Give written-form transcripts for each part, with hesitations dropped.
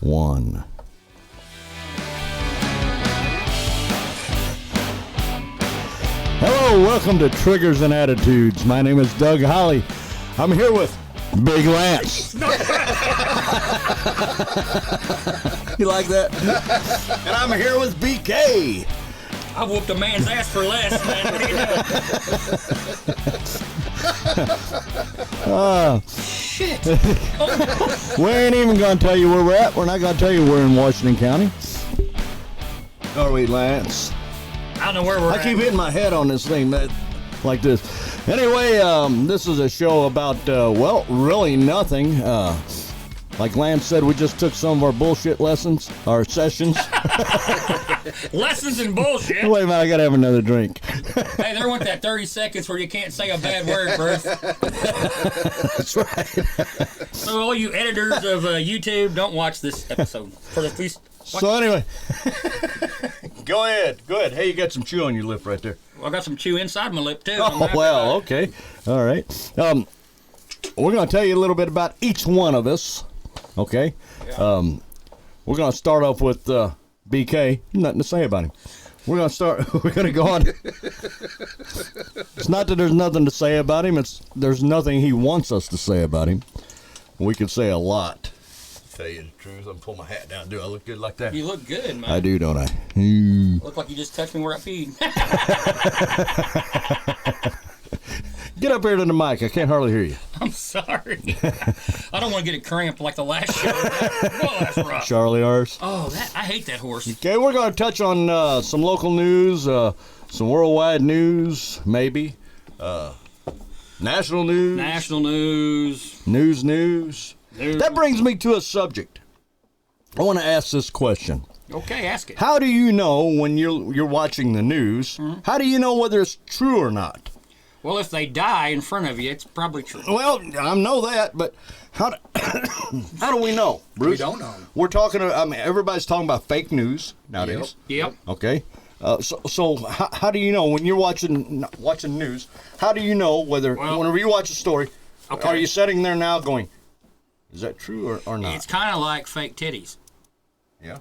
1. Hello, welcome to Triggers and Attitudes. My name is Doug Holly. I'm here with Big Lance. You like that? And I'm here with BK. I whooped a man's ass for less, man. What are you doing? Shit. We ain't even going to tell you where we're at. We're not going to tell you we're in Washington County. Are we, Lance? I don't know where we're at. I keep hitting my head on this thing like this. Anyway, this is a show about, really nothing. Like Lance said, we just took some of our bullshit lessons, our sessions. Lessons in bullshit. Wait a minute, I got to have another drink. Hey, there went that 30 seconds where you can't say a bad word, Bruce. That's right. So all you editors of YouTube, don't watch this episode. For at least. So anyway, go ahead. Hey, you got some chew on your lip right there. Well, I got some chew inside my lip, too. Oh, well, okay. All right. We're going to tell you a little bit about each one of us, okay? Yeah. We're going to start off with BK. Nothing to say about him. We're going to go on. It's not that there's nothing to say about him. There's nothing he wants us to say about him. We could say a lot. Tell you the truth, I'm gonna pull my hat down. Do I look good like that? You look good, man. I do, don't I? Look like you just touched me where I feed. Get up here to the mic. I can't hardly hear you. I'm sorry. I don't want to get a cramp like the last show. Whoa, that's rough. Charlie ours. Oh, I hate that horse. Okay, we're going to touch on some local news, some worldwide news, maybe. National news. National news. News. That brings me to a subject. I want to ask this question. Okay, ask it. How do you know when you're watching the news? Mm-hmm. How do you know whether it's true or not? Well, if they die in front of you, it's probably true. Well, I know that, but how do we know, Bruce? We don't know. We're talking. Everybody's talking about fake news nowadays. Yep. Okay. So how do you know when you're watching news? How do you know whenever you watch a story, are you sitting there now going, is that true or not? It's kind of like fake titties. Yeah.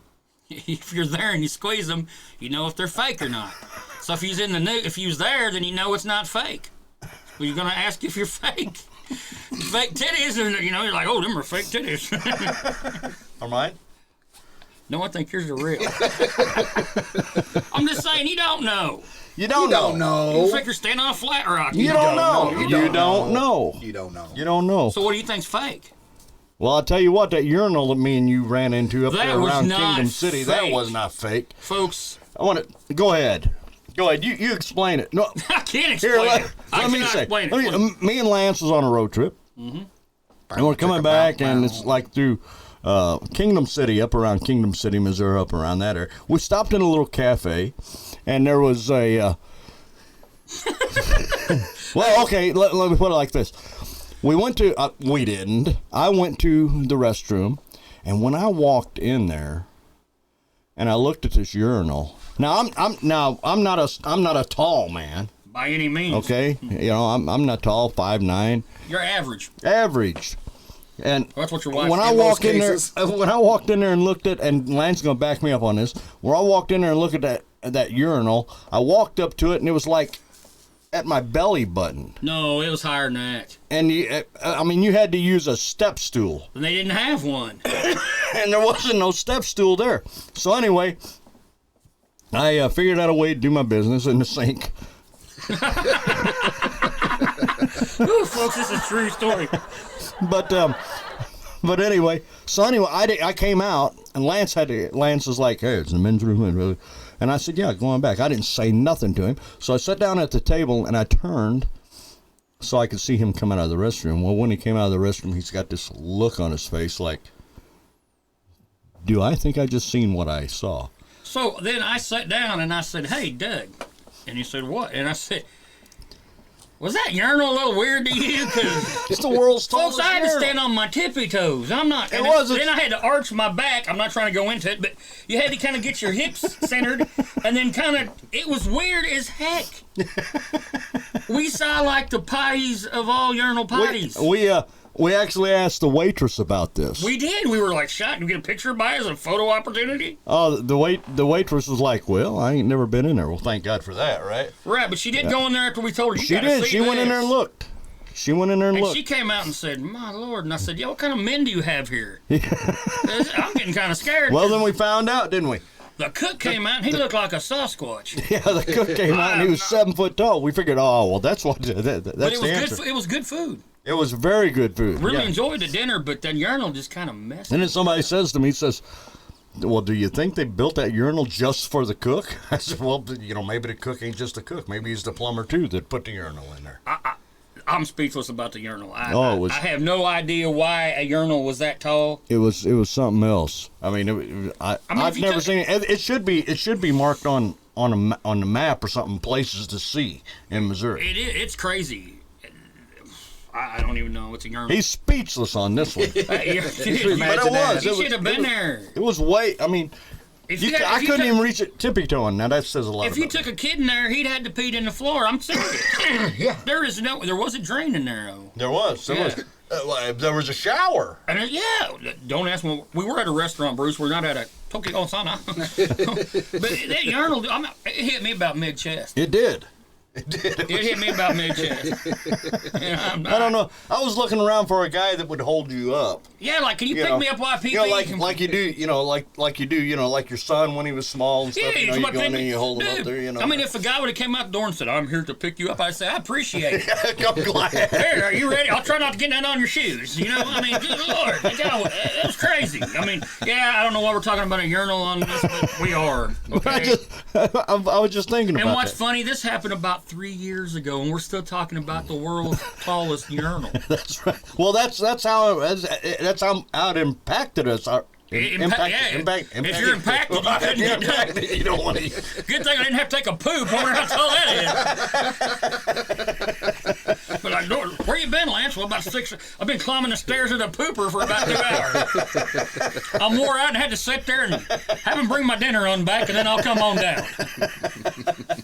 If you're there and you squeeze them, you know if they're fake or not. So if he's in the news, if he's there, then you know it's not fake. Well, you're gonna ask if you're fake. Fake titties, and you're like, oh, them are fake titties. Are mine? No, I think yours are real. I'm just saying, you don't know. You don't know. You figure stand on a flat rock. You don't know. You don't know. So what do you think's fake? Well, I'll tell you what, that urinal that me and you ran into up there around not Kingdom City, fake. that was not fake. Folks. I want to, go ahead. You explain it. No, I can't explain it. Let me say. Me and Lance was on a road trip. Mm-hmm. And we're coming back, and it's like through Kingdom City, up around Kingdom City, Missouri, up around that area. We stopped in a little cafe, and there was a... well, okay, let me put it like this. We didn't. I went to the restroom, and when I walked in there, and I looked at this urinal. Now I'm not a tall man. By any means. Okay, I'm not tall, 5'9". You're average. And that's what you're watching. When I walked in there and looked at, and Lance's gonna back me up on this. When I walked in there and looked at that urinal, I walked up to it, and it was like at my belly button. No, it was higher than that. And you had to use a step stool. And they didn't have one. And there wasn't no step stool there. So anyway, I figured out a way to do my business in the sink. Ooh, folks, this is a true story. But anyway, I came out, and Lance was like, hey, it's the men's room. And I said, yeah, go on back. I didn't say nothing to him. So I sat down at the table, and I turned so I could see him come out of the restroom. Well, when he came out of the restroom, he's got this look on his face like, do I think I just seen what I saw? So then I sat down, and I said, hey, Doug. And he said, what? And I said, was that urinal a little weird to you? Cause it's the world's tallest folks, I had to urinal. stand on my tippy toes. I'm not. It wasn't. Then I had to arch my back. I'm not trying to go into it, but you had to kind of get your hips centered, and then it was weird as heck. We saw like the potties of all urinal potties. We actually asked the waitress about this. We did. We were like, shot. We get a picture by as a photo opportunity. Oh, the waitress was like, "Well, I ain't never been in there." Well, thank God for that, right? Right, but she did go in there after we told her. You She gotta did. see She went in there and this." looked. She went in there and And looked. she came out and said, "My Lord!" And I said, "Yeah, what kind of men do you have here?" I'm getting kind of scared. Well, then we found out, didn't we? The cook came out and he looked like a Sasquatch. Yeah, the cook came out and he was 7 foot tall. We figured, oh, well, that's what that's But it the was answer. good. It was good food. It was very good food. Really yeah. enjoyed the dinner, but that urinal just kind of messed. And then somebody says to me, says, "Well, do you think they built that urinal just for the cook?" I said, "Well, maybe the cook ain't just a cook. Maybe he's the plumber too that put the urinal in there." I'm speechless about the urinal. I have no idea why a urinal was that tall. It was something else. I mean, I've if you never took- seen it. It should be marked on the map or something, places to see in Missouri. It's crazy. I don't even know. It's a urinal. He's speechless on this one. But But it was. You should have been there. It was way. I mean, If I couldn't even reach it tippy toeing. Now that says a lot. If you about took a kid in there, he'd had to pee in the floor. I'm serious. Yeah. There was a drain in there though. There was. Yeah. There was a shower. And don't ask me. We were at a restaurant, Bruce. We're not at a Tokyo Osana. But that urinal, it hit me about mid chest. It did. It hit me about mid chest. I don't know. I was looking around for a guy that would hold you up. Yeah, like, can you pick me up while I pee? Like you do, like your son when he was small and stuff. Yeah, You go in there and you hold him up there, I mean, if a guy would have came out the door and said, "I'm here to pick you up," I'd say, "I appreciate it." I'm glad. Here, are you ready? I'll try not to get that on your shoes. I mean, good Lord, that was crazy. I mean, yeah, I don't know why we're talking about a urinal on this, but we are. Okay. I was just thinking about And what's that. funny, this happened about 3 years ago, and we're still talking about the world's tallest urinal. That's right. Well, that's how it impacted us. If you're impacted, you couldn't get done. You don't want to. Good thing I didn't have to take a poop. I wonder how tall that is. But where you been, Lance? Well, about 6. I've been climbing the stairs of the pooper for about 2 hours. I'm wore out and had to sit there and have him bring my dinner on back, and then I'll come on down.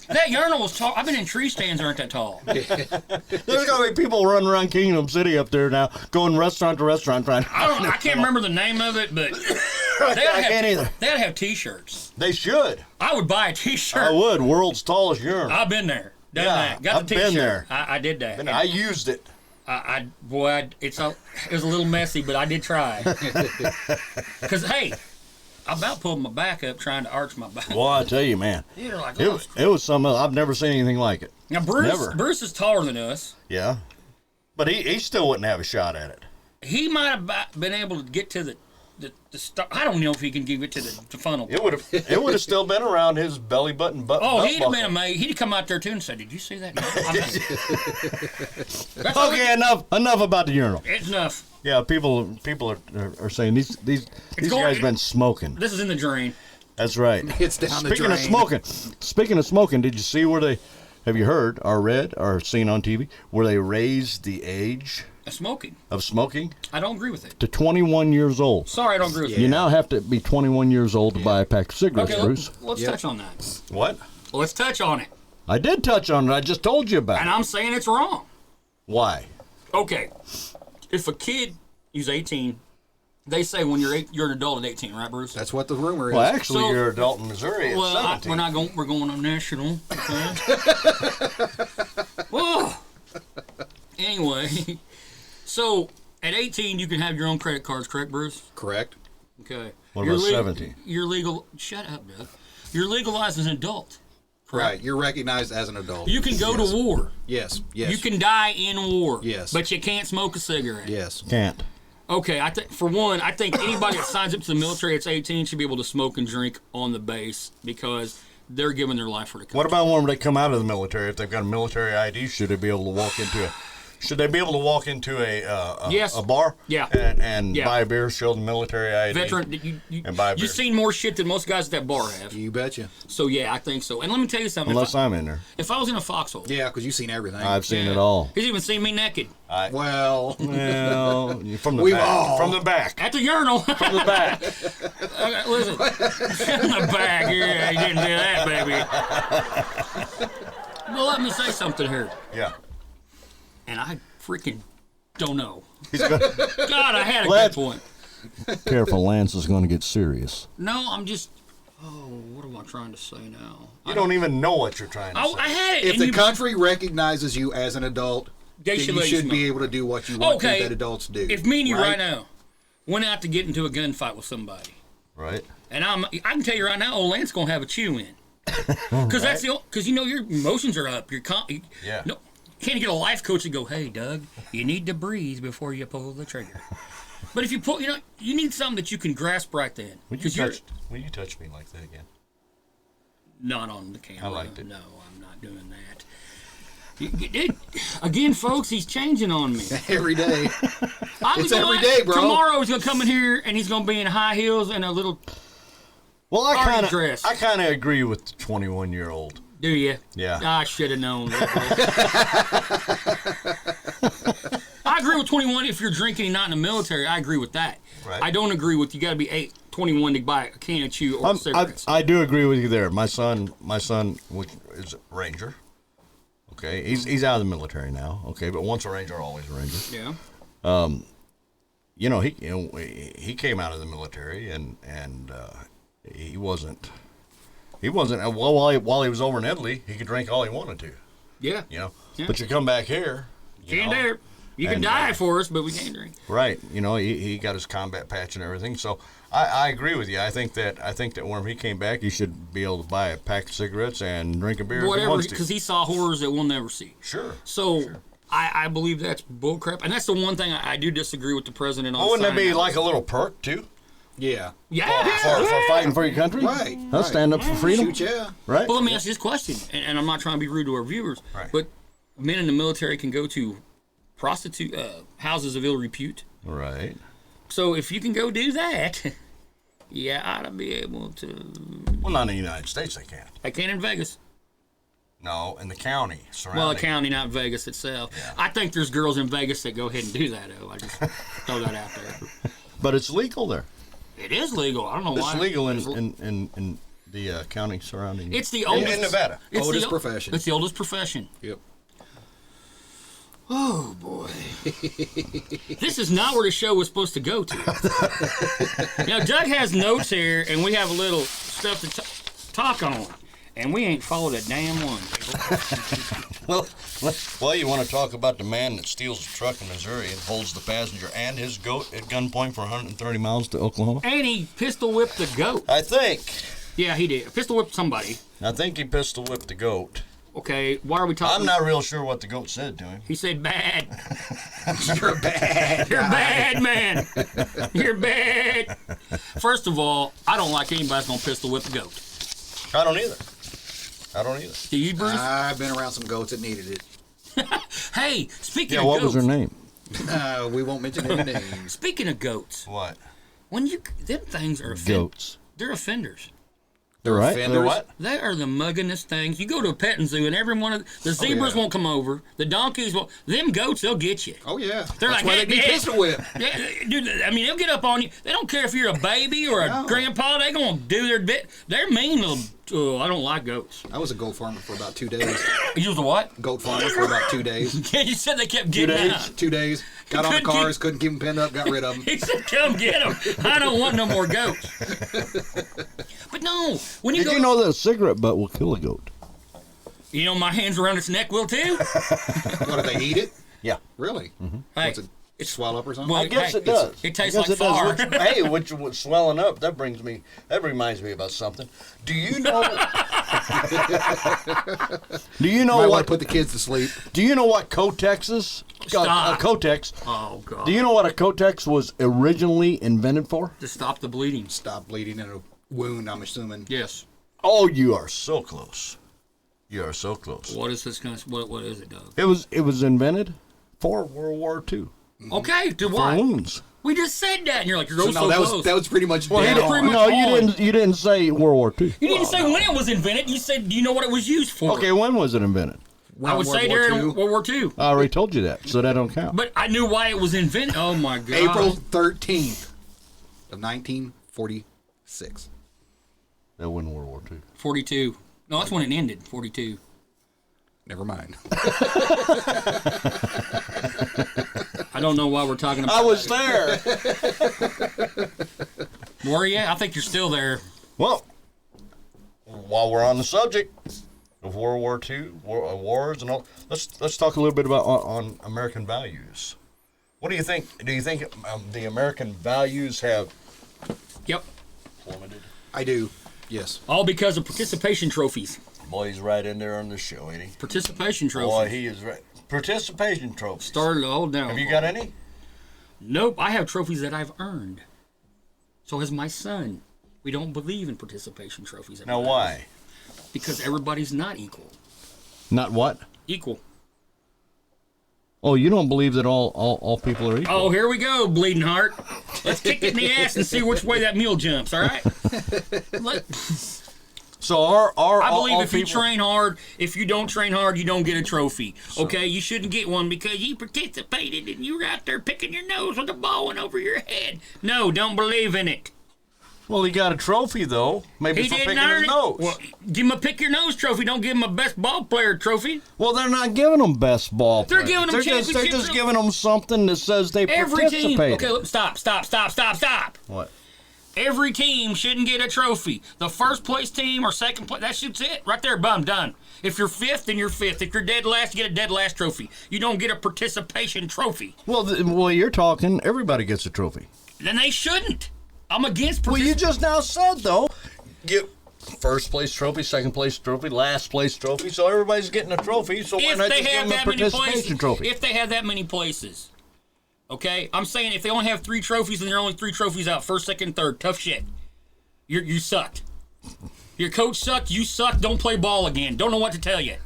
That urinal was tall. I've been in tree stands that aren't that tall. There's gonna be people running around Kingdom City up there now, going restaurant to restaurant trying. I can't remember the name of it, but I can't either. they gotta have T-shirts. They should. I would buy a T-shirt. I would. World's tallest urinal. I've been there. Done Yeah, that. Got I've the been T-shirt. there. I did that. And I used it. It was a little messy, but I did try. Because hey, I about pulled my back up trying to arch my back. Well, I tell you, man, You're like, it was something else. I've never seen anything like it. now Never. Bruce is taller than us. Yeah, but he still wouldn't have a shot at it. He might have been able to get to the start. I don't know if he can give it to the funnel. It would have still been around his belly button. Oh, belt he'd have been buckle. amazed. He'd have come out there too and said, "Did you see that?" That's Okay, enough about the urinal. It's enough. Yeah, people are saying these guys been smoking. This is in the drain. That's right. It's down the Speaking of smoking, did you see where they? Have you heard or read or seen on TV where they raised the age Smoking. of smoking I don't agree with it. to 21 years old? Sorry, I don't agree with You it. now have to be 21 years old to buy a pack of cigarettes, Okay, Bruce. let's touch on that. What? Let's touch on it. I did touch on it. I just told you about And it. I'm saying it's wrong. Why? Okay, if a kid is 18, they say when you're an adult at 18, right, Bruce? That's what the rumor is. Well, actually, So- you're an adult in Missouri at Well, 17. we're going on national. Okay. Whoa. Anyway, so at 18 you can have your own credit cards, correct, Bruce? Correct. Okay. What about 17? You're legal. Shut up, Doug. You're legalized as an adult. Right. You're recognized as an adult. You can go to war. Yes. Yes. You can die in war. Yes. But you can't smoke a cigarette. Yes. Can't. Okay, I think anybody that signs up to the military that's 18 should be able to smoke and drink on the base because they're giving their life for the country. What about when they come out of the military? If they've got a military ID, should they be able to walk into Yes. a bar? Yeah. And Yeah. buy a beer, show the military ID. Veteran, And buy a beer. you've seen more shit than most guys at that bar have. You betcha. So yeah, I think so. And let me tell you something. Unless I'm in there. If I was in a foxhole, Yeah, because you've seen everything. I've seen it all. he's even seen me naked Well, Well, from the We've back. all- From the back. at the urinal. From the back. Okay, listen, in the bag. Yeah, he didn't do that, baby. Well, let me say something here. Yeah. And I freaking Don't know. He's gonna, God, I had a Let's- good point. careful, Lance is going to get serious. No, I'm just. Oh, what am I trying to say now? You don't even know what you're trying to say. I had it. If and the you- country recognizes you as an adult, They then should you let you should be smoke. able to do what you want Okay. that adults do. If me and you right now went out to get into a gunfight with somebody, Right? and I can tell you right now, old Lance gonna have a chew in, because that's the because you know your emotions are up. Yeah. No, can't get a life coach to go, hey Doug, you need to breathe before you pull the trigger. But if you pull, you need something that you can grasp right then. Will you touch me like that again? Not on the camera. I liked it. No, I'm not doing that. Again, folks, he's changing on me. Every day. I'm It's every day, bro. Tomorrow he's gonna come in here and he's gonna be in high heels and a little. Well, I Party dress. kind of Agree with the 21-year-old. Do you? Yeah. I should have known. I agree with 21 if you're drinking and not in the military. I agree with that. Right. I don't agree with you got to be 21 to buy a can of chew or cigarettes. I do agree with you there. My son, which is a Ranger. Okay, he's out of the military now. Okay, but once a Ranger, always a Ranger. yeah. He came out of the military and he wasn't while he was over in Italy, he could drink all he wanted to. Yeah. Yeah. Yeah. But you come back here, Can't dare. You can And, die for us, but we can't drink. right? He got his combat patch and everything. So I agree with you. I think that when he came back, he should be able to buy a pack of cigarettes and drink a beer if he Whatever, wants to. because he saw horrors that we'll never see. Sure. So I believe that's bullcrap, and that's the one thing I do disagree with the president on. Oh, wouldn't that signing be out. like a little perk too? Yeah. Yeah. For fighting for your country? Right. Huh? right. Stand up for freedom? Shoot, yeah. Right? Well, let me ask you this question, and I'm not trying to be rude to our viewers, Right. but men in the military can go to prostitute houses of ill repute. Right. So if you can go do that, you ought to be able to. Well, not in the United States, they can't. I can in Vegas. No, in the county surrounding. Well, a county, not Vegas itself. Yeah. I think there's girls in Vegas that go ahead and do that, though. I just throw that out there. But it's legal there. It is legal. I don't know why. It's legal in the county surrounding. It's the in, oldest. in Nevada. It's Oldest the, profession. It's the oldest profession. Yep. Oh boy, this is not where the show was supposed to go to. Now Doug has notes here, and we have a little stuff to talk on, and we ain't followed a damn one. Well, you want to talk about the man that steals a truck in Missouri and holds the passenger and his goat at gunpoint for 130 miles to Oklahoma? And he pistol whipped the goat. I think Yeah, he did. Pistol whipped somebody. he pistol whipped the goat. Okay, why are we talking? I'm not real sure what the goat said to him. He said bad. You're bad. You're bad, man. You're bad. First of all, I don't like anybody that's gonna pistol whip a goat. I don't either. Do you, Bruce? I've been around some goats that needed it. Hey, speaking Yeah, of what goats. was her name? We won't mention any names. Speaking of goats, What? when them things are Goats. they're offenders. They're right. offenders. They're what? They are the muggingest things. You go to a petting zoo and every one of the zebras yeah. won't come over. The donkeys won't. Them goats, they'll get you. Oh yeah. They're That's like, why hey, they be Dad. pistol whipped. Yeah, dude. I mean, they'll get up on you. They don't care if you're a baby or a No. grandpa. They gonna do their bit. They're mean little. Oh, I don't like goats. I was a goat farmer for about 2 days. You was a what? Goat farmer for about 2 days. Yeah, you said they kept getting out. 2 days. Got on the Couldn't keep- cars, couldn't keep them pinned up, got rid of them. He said, "Come get them. I don't want no more goats." But no, when you Did go, you know that a cigarette butt will kill a goat? my hands around its neck will too. What, do they eat it? Yeah. Really? Hey, What's it swell up or something? Well, I guess hey, it does. it tastes I like guess it does. far. Which, hey, which was swelling up. That reminds me about something. Do you know? Do you know Might want what? to put the kids to sleep. Do you know what Kotex is? Stop. Kotex. Oh God! Do you know what a Kotex was originally invented for? To stop the bleeding. Stop bleeding in a wound, I'm assuming. Yes. Oh, you are so close. You are so close. What is this kind of? What is it, Doug? It was invented for World War II Okay, to for what? wounds. We just said that, and you're like, you're So so no, that close. was pretty much Well, dead he did on. pretty much- No, on. you didn't say World War II. You didn't say when it was invented. You said, do you know what it was used for? Okay, when was it invented? I would World say War during II. World War II. I already told you that, so that don't count. But I knew why it was invented. Oh my God! April 13th of 1946. That wasn't World War II. 42. No, that's when it ended. 42. Never mind. I don't know why we're talking about. I was there. Were you? I think you're still there. Well, while we're on the subject of World War II, wars and all, let's talk a little bit about on American values. What do you think? Do you think the American values have Yep. plummeted? I do. Yes. All because of participation trophies. Boy, he's right in there on the show, ain't he? Participation trophies. Boy, he is right. Participation trophies. Started all down. Have you got any? Nope. I have trophies that I've earned. So has my son. We don't believe in participation trophies. Now, why? Because everybody's not equal. Not what? Equal. Oh, you don't believe that all people are equal? Oh, here we go, bleeding heart. Let's kick it in the ass and see which way that mule jumps. All right. So our I believe all if you people- train hard, if you don't train hard, you don't get a trophy. Okay, you shouldn't get one because you participated and you were out there picking your nose with the ball went over your head. No, don't believe in it. Well, he got a trophy though. Maybe He for didn't picking his earn it. nose. Well, give him a pick your nose trophy. Don't give him a best ball player trophy. Well, they're not giving them best ball. They're players. giving 'em They're just championship giving them something that says they Every team. participated. Okay, look, stop. What? Every team shouldn't get a trophy. The first place team or second place, that's it. Right there, bum, done. If you're fifth, then you're fifth. If you're dead last, you get a dead last trophy. You don't get a participation trophy. Well, you're talking. Everybody gets a trophy. Then they shouldn't. I'm against Well, you participation. just now said though. Get first place trophy, second place trophy, last place trophy. So everybody's getting a trophy. So why If not they just give have them a that many participation places. trophy? If they have that many places. Okay? I'm saying if they only have 3 trophies and there are only 3 trophies out, first, second, third, tough shit. You sucked. Your coach sucked, you sucked, don't play ball again. Don't know what to tell you.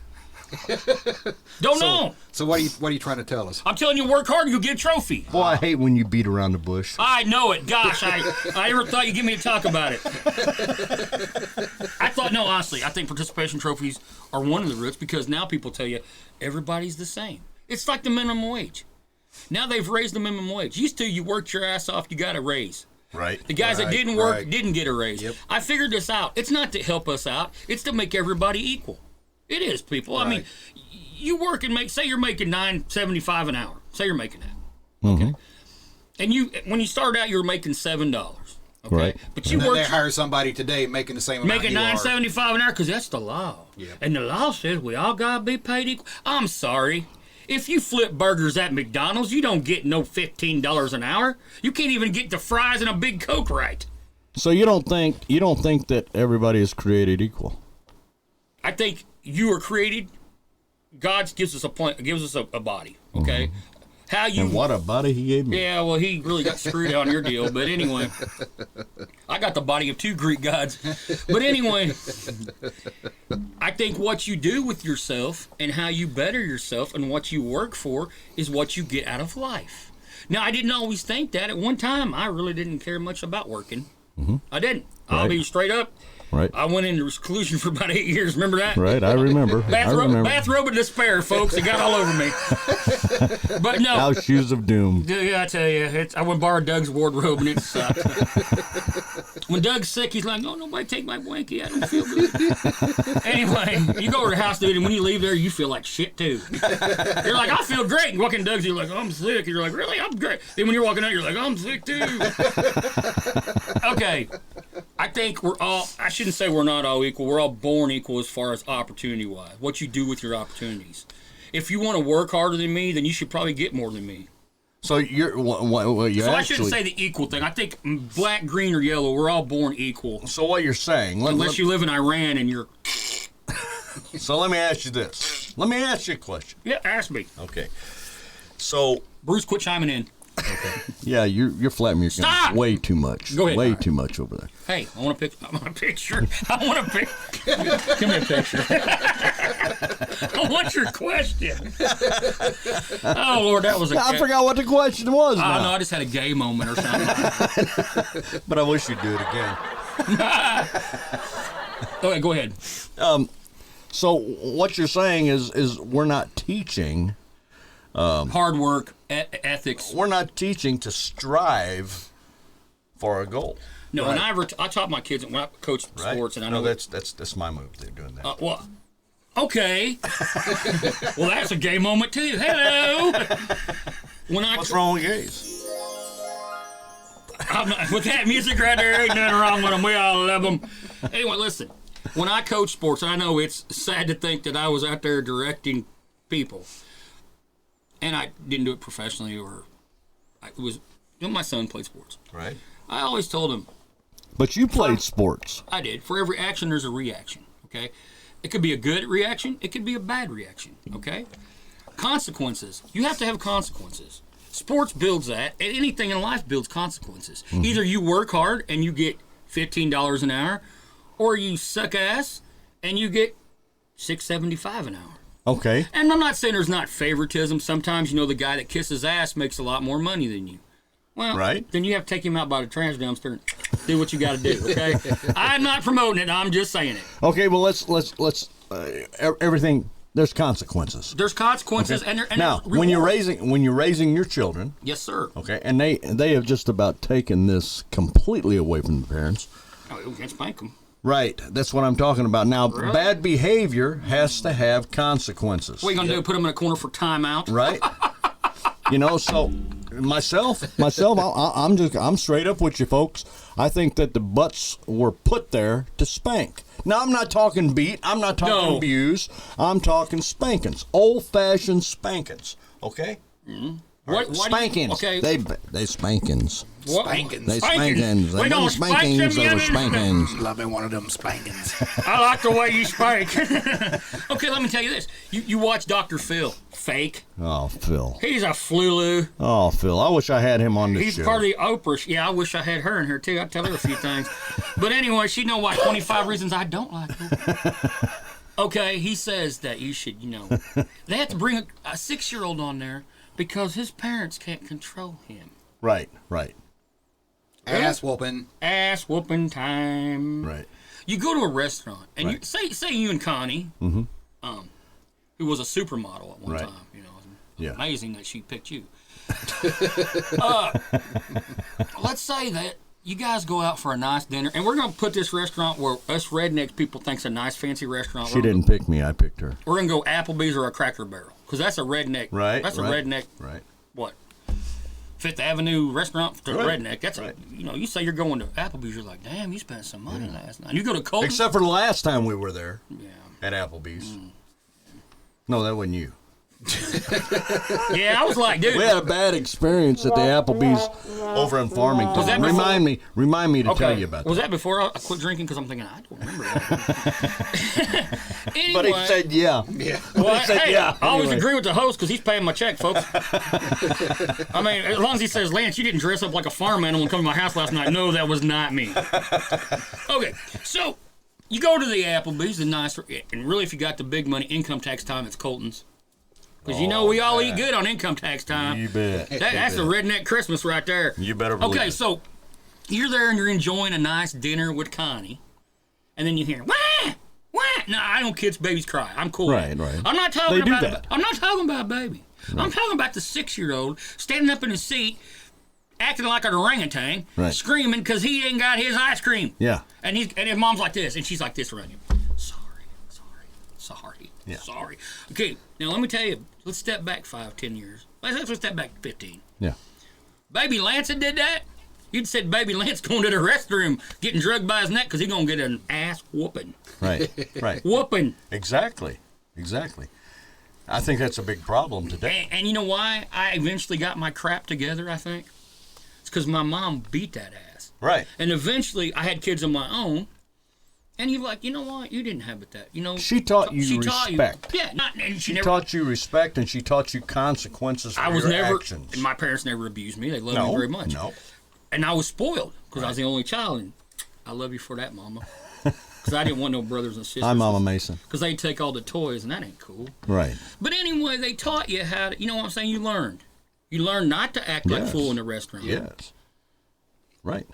Don't know. So what are you trying to tell us? I'm telling you, work hard and you'll get a trophy. Boy, I hate when you beat around the bush. I know it. Gosh, I never thought you'd give me to talk about it. Honestly, I think participation trophies are one of the roots because now people tell you everybody's the same. It's like the minimum wage. Now they've raised the minimum wage. Used to, you worked your ass off, you got a raise. Right. The guys that Right, didn't work right. didn't get a raise. Yep. I figured this out. It's not to help us out. It's to make everybody equal. It is, people. I mean, Right. you work and say you're making $9.75 an hour. Say you're making that. Okay. And when you started out, you were making $7. Okay. Right. But you And then they worked hire somebody today making the same amount making you are. $9.75 an hour because that's the law. Yep. And the law says we all gotta be paid equal. I'm sorry. If you flip burgers at McDonald's, you don't get no $15 an hour. You can't even get the fries and a big Coke right. So you don't think that everybody is created equal? I think you are created. God gives us a body. Okay, how you? And what a body he gave me. Yeah, well, he really got screwed on your deal. But anyway, I got the body of 2 Greek gods. But anyway, I think what you do with yourself and how you better yourself and what you work for is what you get out of life. Now, I didn't always think that. At one time, I really didn't care much about working. I didn't. I'll Right. be straight up. Right. I went into seclusion for about 8 years. Remember that? Right. I remember. Bathrobe of despair, folks. It got all over me. But no. House shoes of doom. Yeah, I tell you, I went borrow Doug's wardrobe and it sucked. When Doug's sick, he's like, "Oh, nobody take my blankie. I don't feel good." Anyway, you go to the house, dude, and when you leave there, you feel like shit too. You're like, "I feel great." And walking Doug's, you're like, "I'm sick." And you're like, "Really? I'm great." Then when you're walking out, you're like, "I'm sick too." Okay, I think I shouldn't say we're not all equal. We're all born equal as far as opportunity-wise. What you do with your opportunities. If you want to work harder than me, then you should probably get more than me. So you're So I actually. shouldn't say the equal thing. I think black, green, or yellow, we're all born equal. So what you're saying? Unless you live in Iran and you're... So let me ask you this. Let me ask you a question. Yeah, ask me. Okay. So Bruce, quit chiming in. yeah, you're flapping your Stop! hands way too much. Go ahead. Way too much over there. Hey, I want a picture. I want a picture. Give me a picture. I want your question. Oh, Lord, that was a... I forgot what the question was. Oh, now. no, I just had a gay moment or something. But I wish you'd do it again. Okay, go ahead. So what you're saying is we're not teaching. Hard work, ethics. We're not teaching to strive for a goal. No, Right. and I taught my kids when I coached Right? sports, and I no, know that's my move. They're doing that. well, Okay. Well, that's a gay moment too. Hello. What's wrong with gays? With that music right there, ain't nothing wrong with them. We all love them. Anyway, listen. When I coach sports, I know it's sad to think that I was out there directing people, and I didn't do it professionally, or it was. My son played sports. Right. I always told him. But you played sports. I did. For every action, there's a reaction. Okay. It could be a good reaction. It could be a bad reaction. Okay. Consequences. You have to have consequences. Sports builds that, and anything in life builds consequences. Mm-hmm. Either you work hard and you get $15 an hour, or you suck ass and you get $6.75 an hour. Okay. And I'm not saying there's not favoritism. Sometimes, the guy that kisses ass makes a lot more money than you. Well, right. Then you have to take him out by the trash dumpster and do what you got to do. Okay. I'm not promoting it. I'm just saying it. Okay. Well, let's everything. There's consequences. There's consequences, okay. and now when you're raising your children. Yes, sir. Okay, and they have just about taken this completely away from the parents. Oh, we can't spank them. Right, that's what I'm talking about. Now, really? Bad behavior has to have consequences. What are you gonna do? Put them in a corner for timeout? Right. So myself, I'm straight up with you folks. I think that the butts were put there to spank. Now, I'm not talking beat. I'm not talking abuse. I'm talking spankings, old-fashioned spankings. Okay. Mm-hmm. What spankings? Okay. They spankings. What? Spankings. They spankings. They weren't spankings. They were spankings. Loving one of them spankings. I like the way you spank. Okay, let me tell you this. You watch Dr. Phil. Fake. Oh, Phil. He's a flulu. Oh, Phil. I wish I had him on this show. He's part of the Oprah. Yeah, I wish I had her in here, too. I'd tell her a few things. But anyway, she know why 25 reasons I don't like her. Okay, he says that you should, they have to bring a 6-year-old on there because his parents can't control him. Right. Ass whooping. Ass whooping time. Right. You go to a restaurant and you say you and Connie, mm-hmm. Who was a supermodel at one right. time. Yeah. Amazing that she picked you. Let's say that you guys go out for a nice dinner, and we're going to put this restaurant where us redneck people think's a nice fancy restaurant. She didn't pick me. I picked her. We're going to go Applebee's or a Cracker Barrel because that's a redneck. Right. That's a redneck. Right. What? Fifth Avenue restaurant to right. redneck. That's right. You say you're going to Applebee's, you're like, damn, you spent some money last night. You go to Colton. Except for the last time we were there. Yeah. At Applebee's. No, that wasn't you. Yeah, I was like, dude. We had a bad experience at the Applebee's over in Farmington. Was that remind me to tell you about that. Was that before I quit drinking? Because I'm thinking, I don't remember that. Anyway, but he said yeah. Well, he said yeah. I always agree with the host because he's paying my check, folks. I mean, as long as he says, Lance, you didn't dress up like a farm animal and come to my house last night. No, that was not me. Okay, so you go to the Applebee's, the nice, and really if you got the big money, income tax time, it's Colton's. Because we all eat good on income tax time. You bet. That's a redneck Christmas right there. You better believe Okay, it. so you're there and you're enjoying a nice dinner with Connie, and then you hear, wah, wah. No, I don't kids' babies cry. I'm cool. Right. I'm not talking They do about that. I'm not talking about a baby. Right. I'm talking about the 6-year-old standing up in his seat, acting like an orangutan, right. screaming because he ain't got his ice cream. Yeah. And his mom's like this, and she's like this around him. Sorry. Yeah. Sorry. Okay, now let me tell you, let's step back 5-10 years. Let's step back 15. Yeah. Baby Lance did that. You'd said Baby Lance going to the restroom getting drugged by his neck because he's going to get an ass whooping. Right. Whooping. Exactly. I think that's a big problem today. And you know why I eventually got my crap together, I think? It's because my mom beat that ass. Right. And eventually I had kids of my own. And you're like, you know what? You didn't have it that. She taught you respect. She She taught you respect, and she taught you consequences for your actions. And my parents never abused me. They loved me very much. No. And I was spoiled because I was the only child. And I love you for that, Mama. Because I didn't want no brothers and sisters. Hi, Mama Mason. Because they'd take all the toys, and that ain't cool. Right. But anyway, they taught you how to, you know what I'm saying? You learned. You learned not to act like a fool in the restaurant. Yes. Right.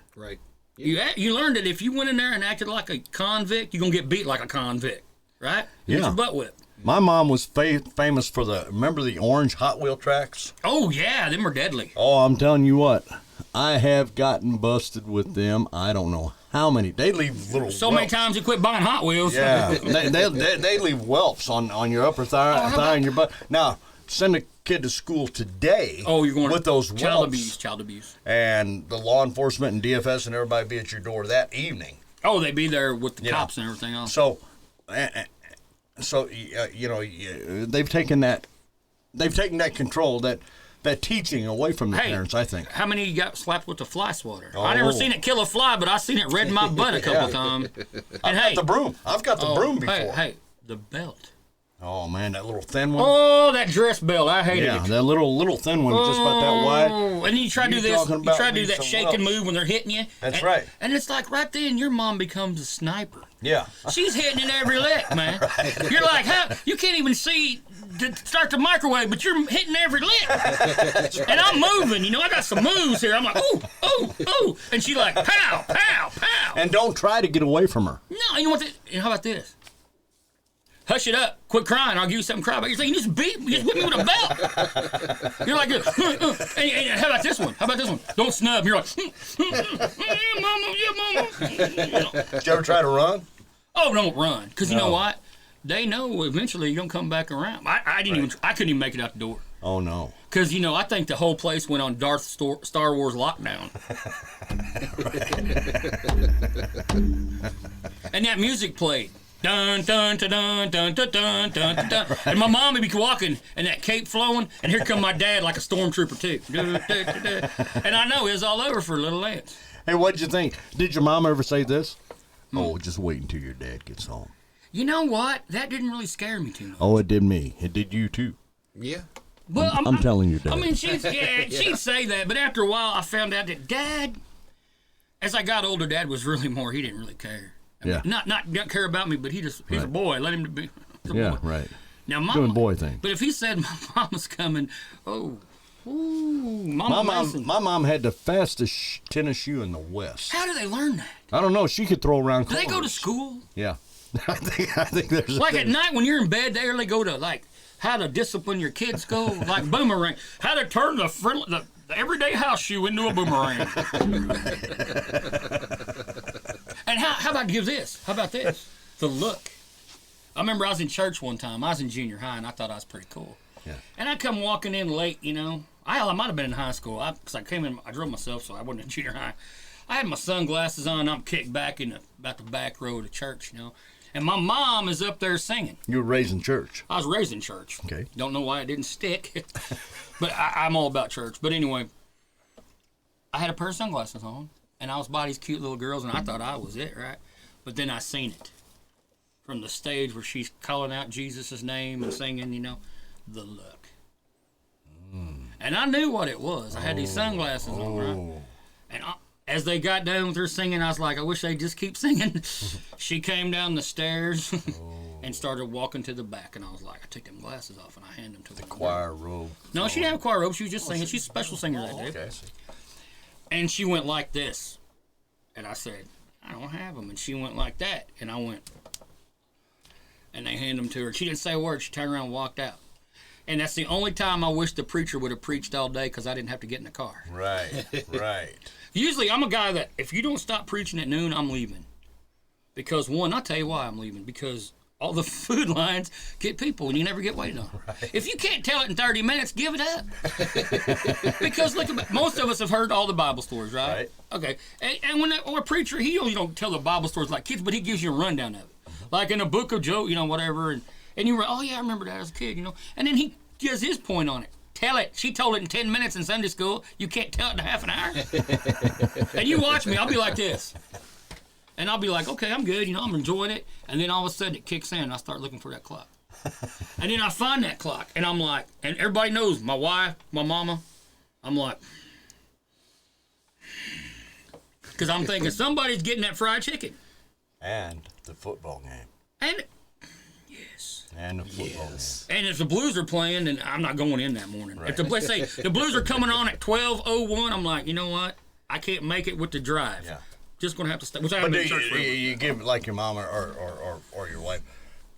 You learned that if you went in there and acted like a convict, you're going to get beat like a convict, right? You get your butt whipped. My mom was famous for remember the orange Hot Wheel tracks? Oh, yeah, them are deadly. Oh, I'm telling you what. I have gotten busted with them. I don't know how many. They leave little. So many whelps. times you quit buying Hot Wheels. Yeah, they leave whelps on your upper thigh and your butt. Now send a kid to school today. Oh, you're going with those child whelps, child abuse. and the law enforcement and DFS and everybody be at your door that evening. Oh, they be there with the Yeah. cops and everything else. So, they've taken that control, that teaching away from the Hey, parents. I think. How many got slapped with the fly swatter? Oh. I never seen it kill a fly, but I seen it red my butt a couple times. And hey, The broom. I've got the broom before. hey, the belt. Oh man, that little thin one. Oh, that dress belt. I hated Yeah, it. that little thin one, just about that wide. Oh, and you try to do You this. talking You about try to do me that some shaking whelps. move when they're hitting you. That's and, right. And it's like right then your mom becomes a sniper. Yeah. She's hitting in every lick, man. You're like, how? You can't even see to start the microwave, but you're hitting every lick. And I'm moving. You know, I got some moves here. I'm like, ooh, ooh, ooh. And she like, pow, pow, pow. And don't try to get away from her. No, you know what? How about this? Hush it up. Quit crying. I'll give you something to cry about. You're saying, you just beat me with a belt. You're like, and how about this one? How about this one? Don't snub. You're like, yeah, mama, yeah, mama. You know. Did you ever try to run? Oh, don't run. Because you know No. what? They know eventually you're going to come back around. I couldn't even make it out the door. Oh no. Because, you know, I think the whole place went on Star Wars lockdown. And that music played. Dun, dun, dun, dun, dun, dun, dun, dun, dun, dun. And my mom would be walking and that cape flowing, and here come my dad like a stormtrooper, too. Dun, dun, dun, dun. And I know it was all over for little Lance. Hey, what'd you think? Did your mom ever say this? Oh, just wait until your dad gets home. You know what? That didn't really scare me too much. Oh, it did me. It did you too. Yeah. Well, I'm telling you, Dad. I mean, she'd say that, but after a while, I found out that Dad, as I got older, Dad was really more. He didn't really care. I mean, Yeah. not care about me, but he's a boy. Let him be. He's a Yeah, boy. right. Now, Mama, Doing boy thing. But if he said my mama's coming, Mama Mason. My mom had the fastest tennis shoe in the West. How do they learn that? I don't know. She could throw around. Do they go to corners. school? Yeah. I think there's Like at night when you're in bed, they really go to like how to discipline your kids go, like boomerang, how to turn the everyday house shoe into a boomerang. And how about give this? How about this? The look. I remember I was in church one time. I was in junior high, and I thought I was pretty cool. Yeah. And I come walking in late, you know. I might have been in high school because I came in. I drove myself, so I wasn't in junior high. I had my sunglasses on. I'm kicked back in about the back row of the church, you know. And my mom is up there singing. You were raised in church. I was raised in church. Okay. Don't know why it didn't stick, but I'm all about church. But anyway, I had a pair of sunglasses on, and I was by these cute little girls, and I thought I was it, right? But then I seen it from the stage where she's calling out Jesus' name and singing, you know, the look. And I knew what it was. I had these sunglasses on, right? And as they got done with her singing, I was like, I wish they'd just keep singing. She came down the stairs and started walking to the back, and I was like, I took them glasses off and I handed them to the Choir robe. No, she didn't have a choir robe. She was just singing. She's a special singer that day. Okay. And she went like this. And I said, I don't have them. And she went like that. And I went. And they handed them to her. She didn't say a word. She turned around and walked out. And that's the only time I wish the preacher would have preached all day because I didn't have to get in the car. Right, right. Usually, I'm a guy that if you don't stop preaching at noon, I'm leaving. Because, one, I'll tell you why I'm leaving. Because all the food lines get people and you never get waited on. Right. If you can't tell it in 30 minutes, give it up. Because look, most of us have heard all the Bible stories, right? Right. Okay. And when a preacher, he only don't tell the Bible stories like kids, but he gives you a rundown of it. Like in a book of Job, you know, whatever. And you were, oh, yeah, I remember that as a kid, you know. And then he gives his point on it. Tell it. She told it in 10 minutes in Sunday school. You can't tell it in half an hour. And you watch me. I'll be like this. And I'll be like, okay, I'm good. You know, I'm enjoying it. And then all of a sudden it kicks in and I start looking for that clock. And then I find that clock. And I'm like, and everybody knows, my wife, my mama, I'm like, because I'm thinking somebody's getting that fried chicken. And the football game. And, yes. And the football game. And if the Blues are playing, then I'm not going in that morning. Right. If let's say the Blues are coming on at 12:01, I'm like, you know what? I can't make it with the drive. Yeah. Just going to have to stay. Which I haven't been to church for. You give like your mom or your wife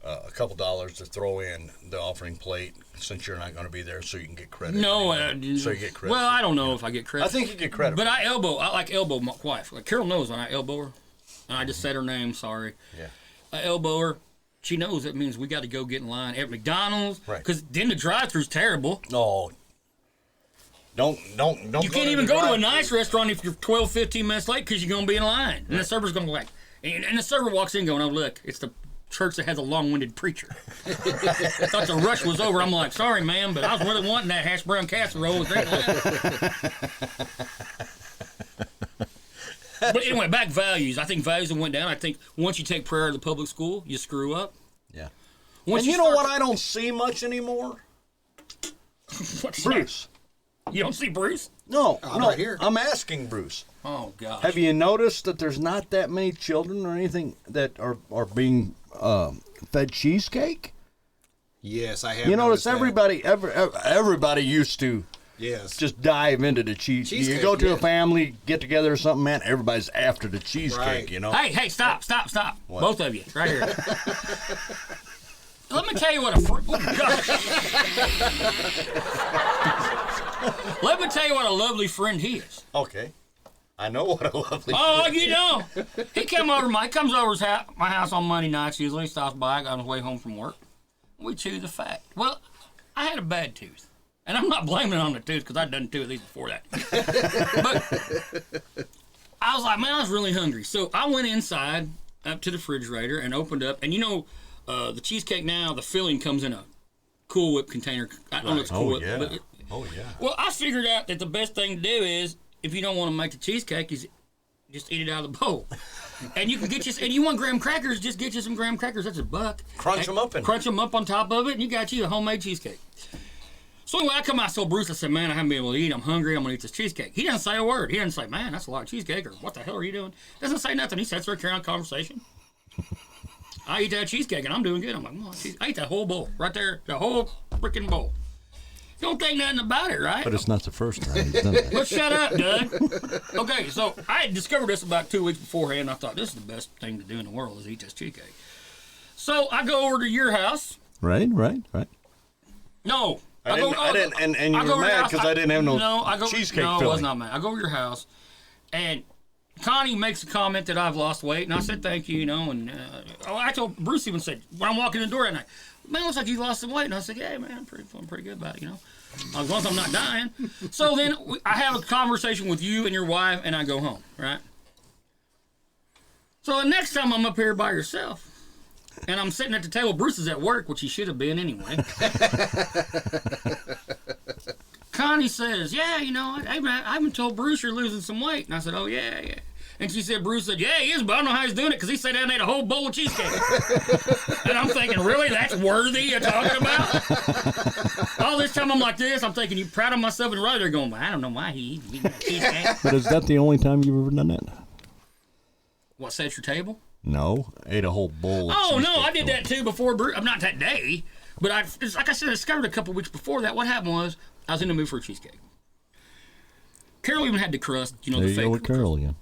a couple dollars to throw in the offering plate since you're not going to be there, so you can get credit. No, so you get credit. Well, I don't know if I get credit. I think you get credit. But I like elbow my wife. Like Carol knows when I elbow her. and I just said her name, sorry. Yeah. I elbow her. She knows it means we got to go get in line at McDonald's. Right. Because then the drive-thru's terrible. No. Don't. You can't even go to a nice restaurant if you're 12, 15 minutes late because you're going to be in line. And the server's going to be like, and the server walks in going, oh, look, it's the church that has a long-winded preacher. I thought the rush was over. I'm like, sorry, ma'am, but I was really wanting that hash brown casserole. But anyway, back values. I think values have went down. I think once you take prayer out of the public school, you screw up. Yeah. Once And you know start- what I don't see much anymore? What's Bruce. that? You don't see Bruce? No, I'm no. right here. I'm asking Bruce. Oh, gosh. Have you noticed that there's not that many children or anything that are being fed cheesecake? Yes, I have. You notice noticed that. everybody used to Yes. just dive into the cheese. You Cheesecake, go to a yes. family get together or something, man. Everybody's after the cheesecake. Right. You know. Hey, stop. Both of you, right here. Let me tell you what a Let me tell you what a lovely friend he is. Okay. I know what a lovely. Oh, you know, he comes over my house on Monday nights. Usually, he stops by on his way home from work. We chew the fat. Well, I had a bad tooth, and I'm not blaming it on the tooth because I'd done two of these before that. But I was like, man, I was really hungry, so I went inside up to the refrigerator and opened up, and you know, the cheesecake now, the filling comes in a Cool Whip container. I don't know if it's Cool Oh Whip, yeah. but Oh yeah. well, I figured out that the best thing to do is, if you don't want to make the cheesecake, is just eat it out of the bowl. And you can get and you want graham crackers, just get you some graham crackers. That's $1. Crunch them up in Crunch them up on top of it, and you got you a homemade cheesecake. So anyway, I come out, I told Bruce, I said, man, I haven't been able to eat. I'm hungry. I'm going to eat this cheesecake. He doesn't say a word. He doesn't say, man, that's a lot of cheesecake, or what the hell are you doing? Doesn't say nothing. He sits there carrying on conversation. I eat that cheesecake, and I'm doing good. I'm like, oh, I ate that whole bowl right there, the whole freaking bowl. You don't think nothing about it, right? But it's not the first time he's done that. Well, shut up, Doug. Okay, so I had discovered this about 2 weeks beforehand. And I thought this is the best thing to do in the world is eat this cheesecake. So I go over to your house. Right. No, I didn't, and you were mad because I didn't have no cheesecake No, I filling. was not mad. I go over to your house, and Connie makes a comment that I've lost weight, and I said thank you, and I told Bruce even said when I'm walking in the door that night, man, looks like you lost some weight, and I said, yeah, man, I'm feeling pretty good about it, as long as I'm not dying. So then I have a conversation with you and your wife, and I go home, right? So the next time I'm up here by yourself, and I'm sitting at the table, Bruce is at work, which he should have been anyway. Connie says, yeah, I haven't told Bruce you're losing some weight. And I said, oh, yeah. And she said, Bruce said, yeah, he is, but I don't know how he's doing it because he sat down and ate a whole bowl of cheesecake. And I'm thinking, really? That's worthy of talking about? All this time I'm like this. I'm thinking, you proud of myself, and right there going, I don't know why he eats cheesecake. But is that the only time you've ever done that? What, set your table? No, ate a whole bowl. Of Oh, no, cheesecake I did filling. that too before Bruce. I'm not that day, but like I said, I discovered a couple weeks before that. What happened was I was in the mood for a cheesecake. Carol even had the crust, There the you fake go with Carol again.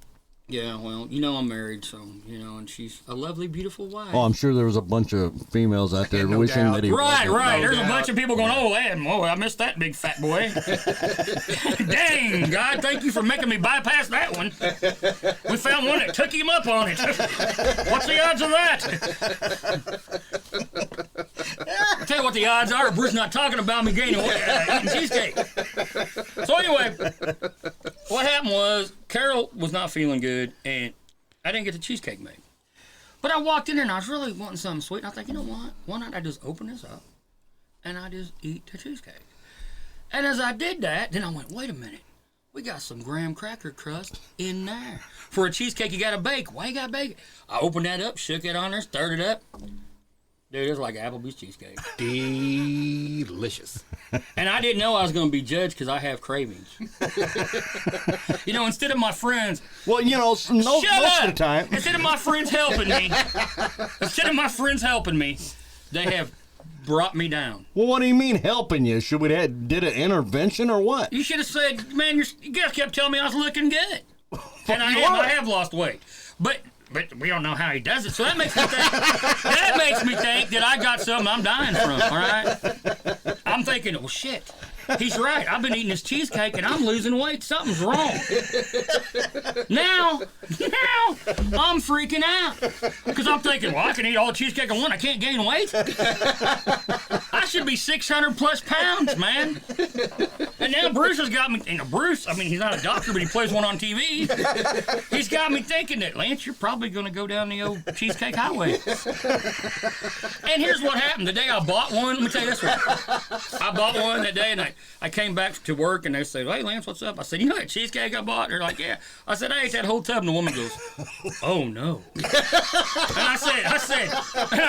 Yeah, well, I'm married, so, and she's a lovely, beautiful wife. Oh, I'm sure there was a bunch of females out there No wishing doubt. that he Right. wasn't. There's a doubt. bunch of people going, I missed that big fat boy. Dang, God, thank you for making me bypass that one. We found one that took him up on it. What's the odds of that? I'll tell you what the odds are. Bruce not talking about me eating cheesecake. So anyway, what happened was Carol was not feeling good, and I didn't get the cheesecake made. But I walked in there, and I was really wanting something sweet. And I thought, you know what? Why not I just open this up, and I just eat the cheesecake? And as I did that, then I went, wait a minute. We got some graham cracker crust in there. For a cheesecake, you got to bake. Why you got to bake it? I opened that up, shook it on there, stirred it up. Dude, it's like Applebee's cheesecake. Delicious. And I didn't know I was going to be judged because I have cravings. Instead of my friends... Well, most Shut of up! the time. Instead of my friends helping me, they have brought me down. Well, what do you mean helping you? Should we did an intervention or what? You should have said, man, you guys kept telling me I was looking good. And I you am. are. I have lost weight. But we don't know how he does it, so that makes me think that I got something I'm dying from, all right? I'm thinking, well, shit. He's right. I've been eating this cheesecake and I'm losing weight. Something's wrong. Now, I'm freaking out because I'm thinking, well, I can eat all the cheesecake I want. I can't gain weight. I should be 600 plus pounds, man. And now Bruce has got me. You know, Bruce. I mean, he's not a doctor, but he plays one on TV. He's got me thinking that, Lance, you're probably going to go down the old Cheesecake Highway. And here's what happened. The day I bought one, let me tell you this one. I bought one that day, and I came back to work, and they said, hey, Lance, what's up? I said, you know that cheesecake I bought? They're like, yeah. I said, I ate that whole tub, and the woman goes, oh, no. And I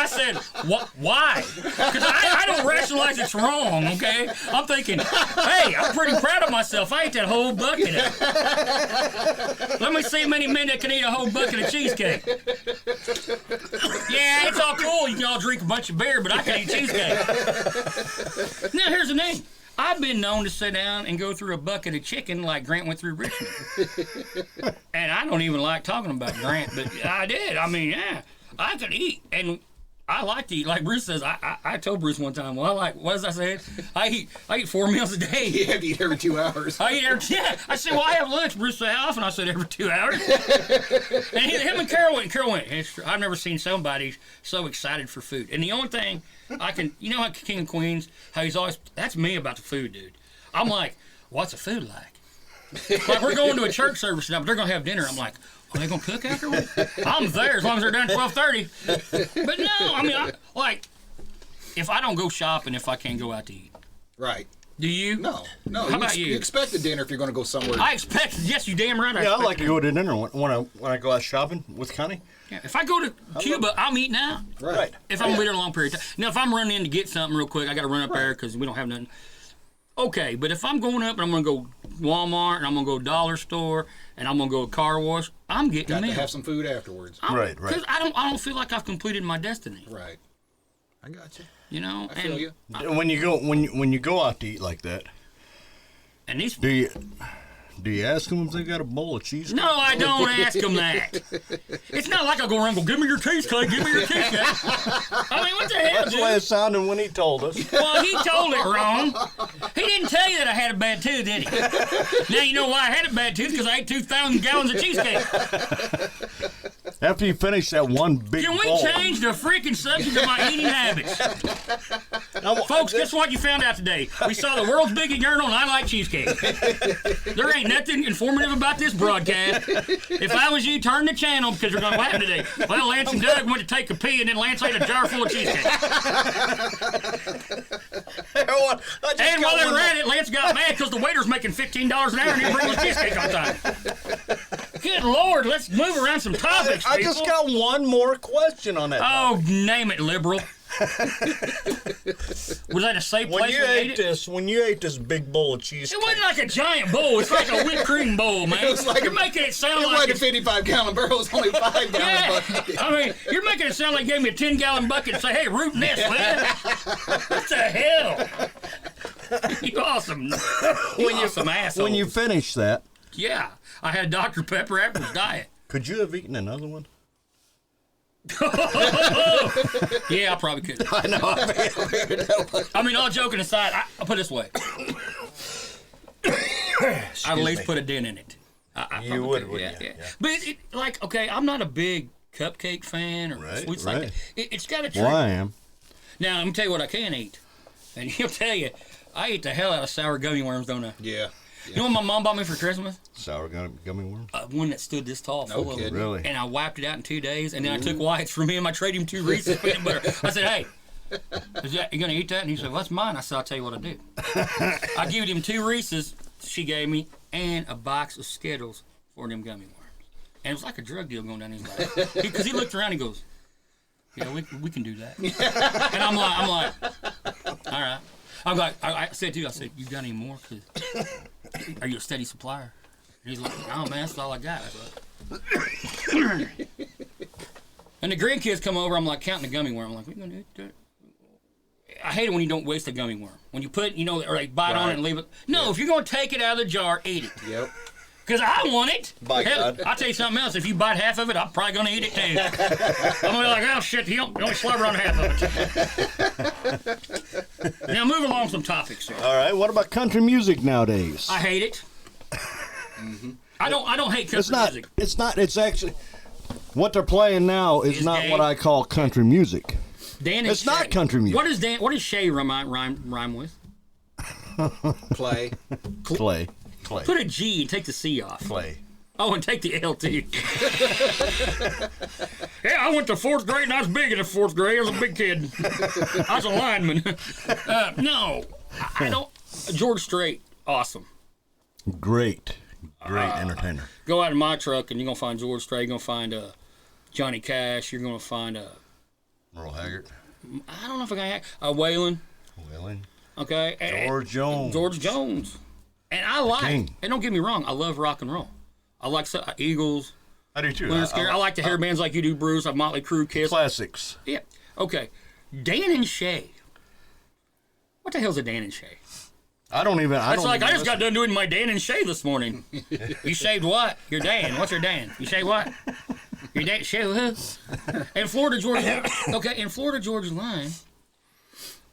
said, what? Why? Because I don't rationalize it's wrong, okay? I'm thinking, hey, I'm pretty proud of myself. I ate that whole bucket of it. Let me see how many men that can eat a whole bucket of cheesecake. Yeah, it's all cool. You can all drink a bunch of beer, but I can eat cheesecake. Now, here's the thing. I've been known to sit down and go through a bucket of chicken like Grant went through Richmond. And I don't even like talking about Grant, but I did. I mean, yeah, I could eat. And I like to eat. Like Bruce says, I told Bruce one time, well, what does I say? I eat 4 meals a day. You have to eat every 2 hours. Yeah. I said, well, I have lunch. Bruce said, how often? I said, every 2 hours. And him and Carol went. I've never seen somebody so excited for food. And the only thing I can, you know how King of Queens, how he's always, that's me about the food, dude. I'm like, what's the food like? Like, we're going to a church service now, but they're going to have dinner. I'm like, are they going to cook afterwards? I'm there as long as they're done at 12:30. But no, I mean, if I don't go shopping, if I can't go out to eat. Right. Do you? No. How about you? You expect a dinner if you're going to go somewhere. I expect, yes, you damn right. Yeah, I like to go to dinner when I go out shopping with Connie. Yeah, if I go to Cuba, I'm eating out. Right. If I'm there a long period of time. Now, if I'm running in to get something real quick, I got to run up there because we don't have nothing. Okay, but if I'm going up and I'm going to go Walmart and I'm going to go Dollar Store and I'm going to go car wash, I'm getting Got a to meal. have some food afterwards. Right. Because I don't feel like I've completed my destiny. Right. I got you. You know, I feel you. When you go out to eat like that, And these. do you ask them if they got a bowl of cheese? No, I don't ask them that. It's not like I go around and go, give me your cheesecake, give me your cheesecake. I mean, what the hell, That's the way it dude? sounded when he told us. Well, he told it wrong. He didn't tell you that I had a bad tooth, did he? Now you know why I had a bad tooth, because I ate 2,000 gallons of cheesecake. After you finish that one big Can we bowl. change the freaking subject of my eating habits? Folks, guess what you found out today? We saw the world's biggest urinal, and I like cheesecake. There ain't nothing informative about this broadcast. If I was you, turn the channel because you're going to what happened today. Well, Lance and Doug went to take a pee, and then Lance ate a jar full of cheesecake. And while they were at it, Lance got mad because the waiter's making $15 an hour and he didn't bring his cheesecake on time. Good Lord, let's move around some topics, I people. just got one more question on that. Oh, name it, liberal. Was that a safe When place you where they ate ate it? when you ate this big bowl of cheesecake, It wasn't like a giant bowl. It's like a whipped cream bowl, man. It was like you're a- making it sound It like wasn't a 55-gallon barrel. It was only 5 gallon yeah. bucket. I mean, you're making it sound like you gave me a 10-gallon bucket and say, hey, root in this, man. What the hell? You awesome. Awesome asshole. when you finish that, Yeah. I had Dr. Pepper after his diet. could you have eaten another one? Yeah, I probably could. I know. I mean, all joking aside, I'll put it this way. I'd at least put a dent in it. I You probably would, could, wouldn't you? yeah. But, like, okay, I'm not a big cupcake fan or Right, sweets right. like that. It's got a treat. Well, I am. Now, let me tell you what I can eat. And he'll tell you, I eat the hell out of sour gummy worms, don't I? Yeah. You know what my mom bought me for Christmas? Sour gummy worms. One that stood this tall, full of kidding. them. Really? And I wiped it out in 2 days, and then I took White's from him. I traded him 2 Reese's peanut butter. I said, hey, you going to eat that? And he said, well, that's mine. I said, I'll tell you what I do. I gave him 2 Reese's she gave me and a box of Skittles for them gummy worms. And it was like a drug deal going down his life. Because he looked around and he goes, yeah, we can do that. And I'm like, all right. I said to you, you got any more? 'Cause are you a steady supplier? And he's like, no, man, that's all I got. And the grandkids come over, I'm like counting the gummy worm. I'm like, we gonna do that? I hate it when you don't waste a gummy worm. When you put, or they bite on it and leave it. No, if you're gonna take it out of the jar, eat it. Yep. Because I want it. By Hell, God. I'll tell you something else. If you bite half of it, I'm probably going to eat it too. I'm going to be like, oh, shit, you only slobber on half of it. Now, move along some topics here. All right. What about country music nowadays? I hate it. I don't hate country It's not. music. It's not. It's actually what they're playing now is Is not gay. what I call country music. Dan and It's not Shay. country music. What does Shay rhyme with? Play. Clay. Put a G and take the C off. Play. Oh, and take the LT. Yeah, I went to 4th grade and I was big in the 4th grade. I was a big kid. I was a lineman. No, I don't. George Strait, awesome. Great entertainer. Go out in my truck and you're going to find George Strait. You're going to find Johnny Cash. You're going to find, Merle Haggard. I don't know if I got Waylon. Waylon. Okay. George Jones. George Jones. And I like, king. and don't get me wrong, I love rock and roll. I like Eagles, I do too. Leonard Skinner. I like the hair bands like you do, Bruce. Like Motley Crue, Kiss. Classics. Yeah. Okay. Dan and Shay. What the hell's a Dan and Shay? I don't even. It's like I just got done doing my Dan and Shay this morning. You shaved what? Your Dan. What's your Dan? You shaved what? Your Dan Shay who? And Florida Georgia. Okay, in Florida Georgia Line,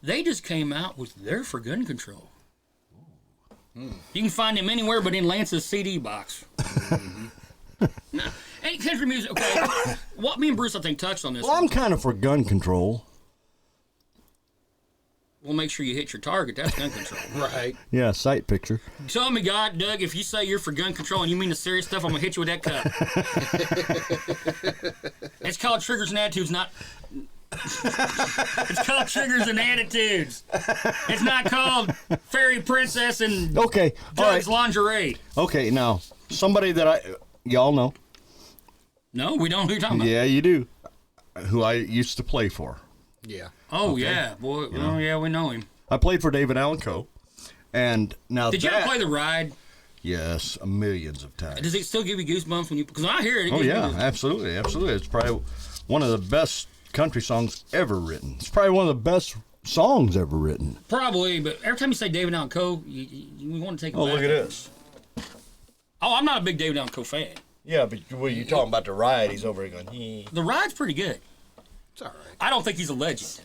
they just came out with their for gun control. You can find them anywhere but in Lance's CD box. No, ain't country music. Okay, what me and Bruce I think touched on this. Well, I'm kind of for gun control. We'll make sure you hit your target. That's gun control. Right. Yeah, sight picture. Tell me, God, Doug, if you say you're for gun control and you mean the serious stuff, I'm gonna hit you with that cup. It's called triggers and attitudes, not. It's called triggers and attitudes. It's not called fairy princess and Okay. All right. Doug's lingerie. Okay. Now, somebody that y'all know. No, we don't know who you're talking about. Yeah, you do. Who I used to play for. Yeah. Oh yeah, boy. Oh yeah, we know him. I played for David Allen Coe, and now Did you that, ever play the ride? Yes, millions of times. Does it still give you goosebumps when you? Because when I hear it, it Oh gives me yeah, goosebumps. absolutely, absolutely. It's probably one of the best country songs ever written. It's probably one of the best songs ever written. Probably, but every time you say David Allen Coe, you want to take. Oh, look at this. Oh, I'm not a big David Allen Coe fan. Yeah, but when you talking about the ride, he's over here going, "Hee." The ride's pretty good. It's all right. I don't think he's a legend.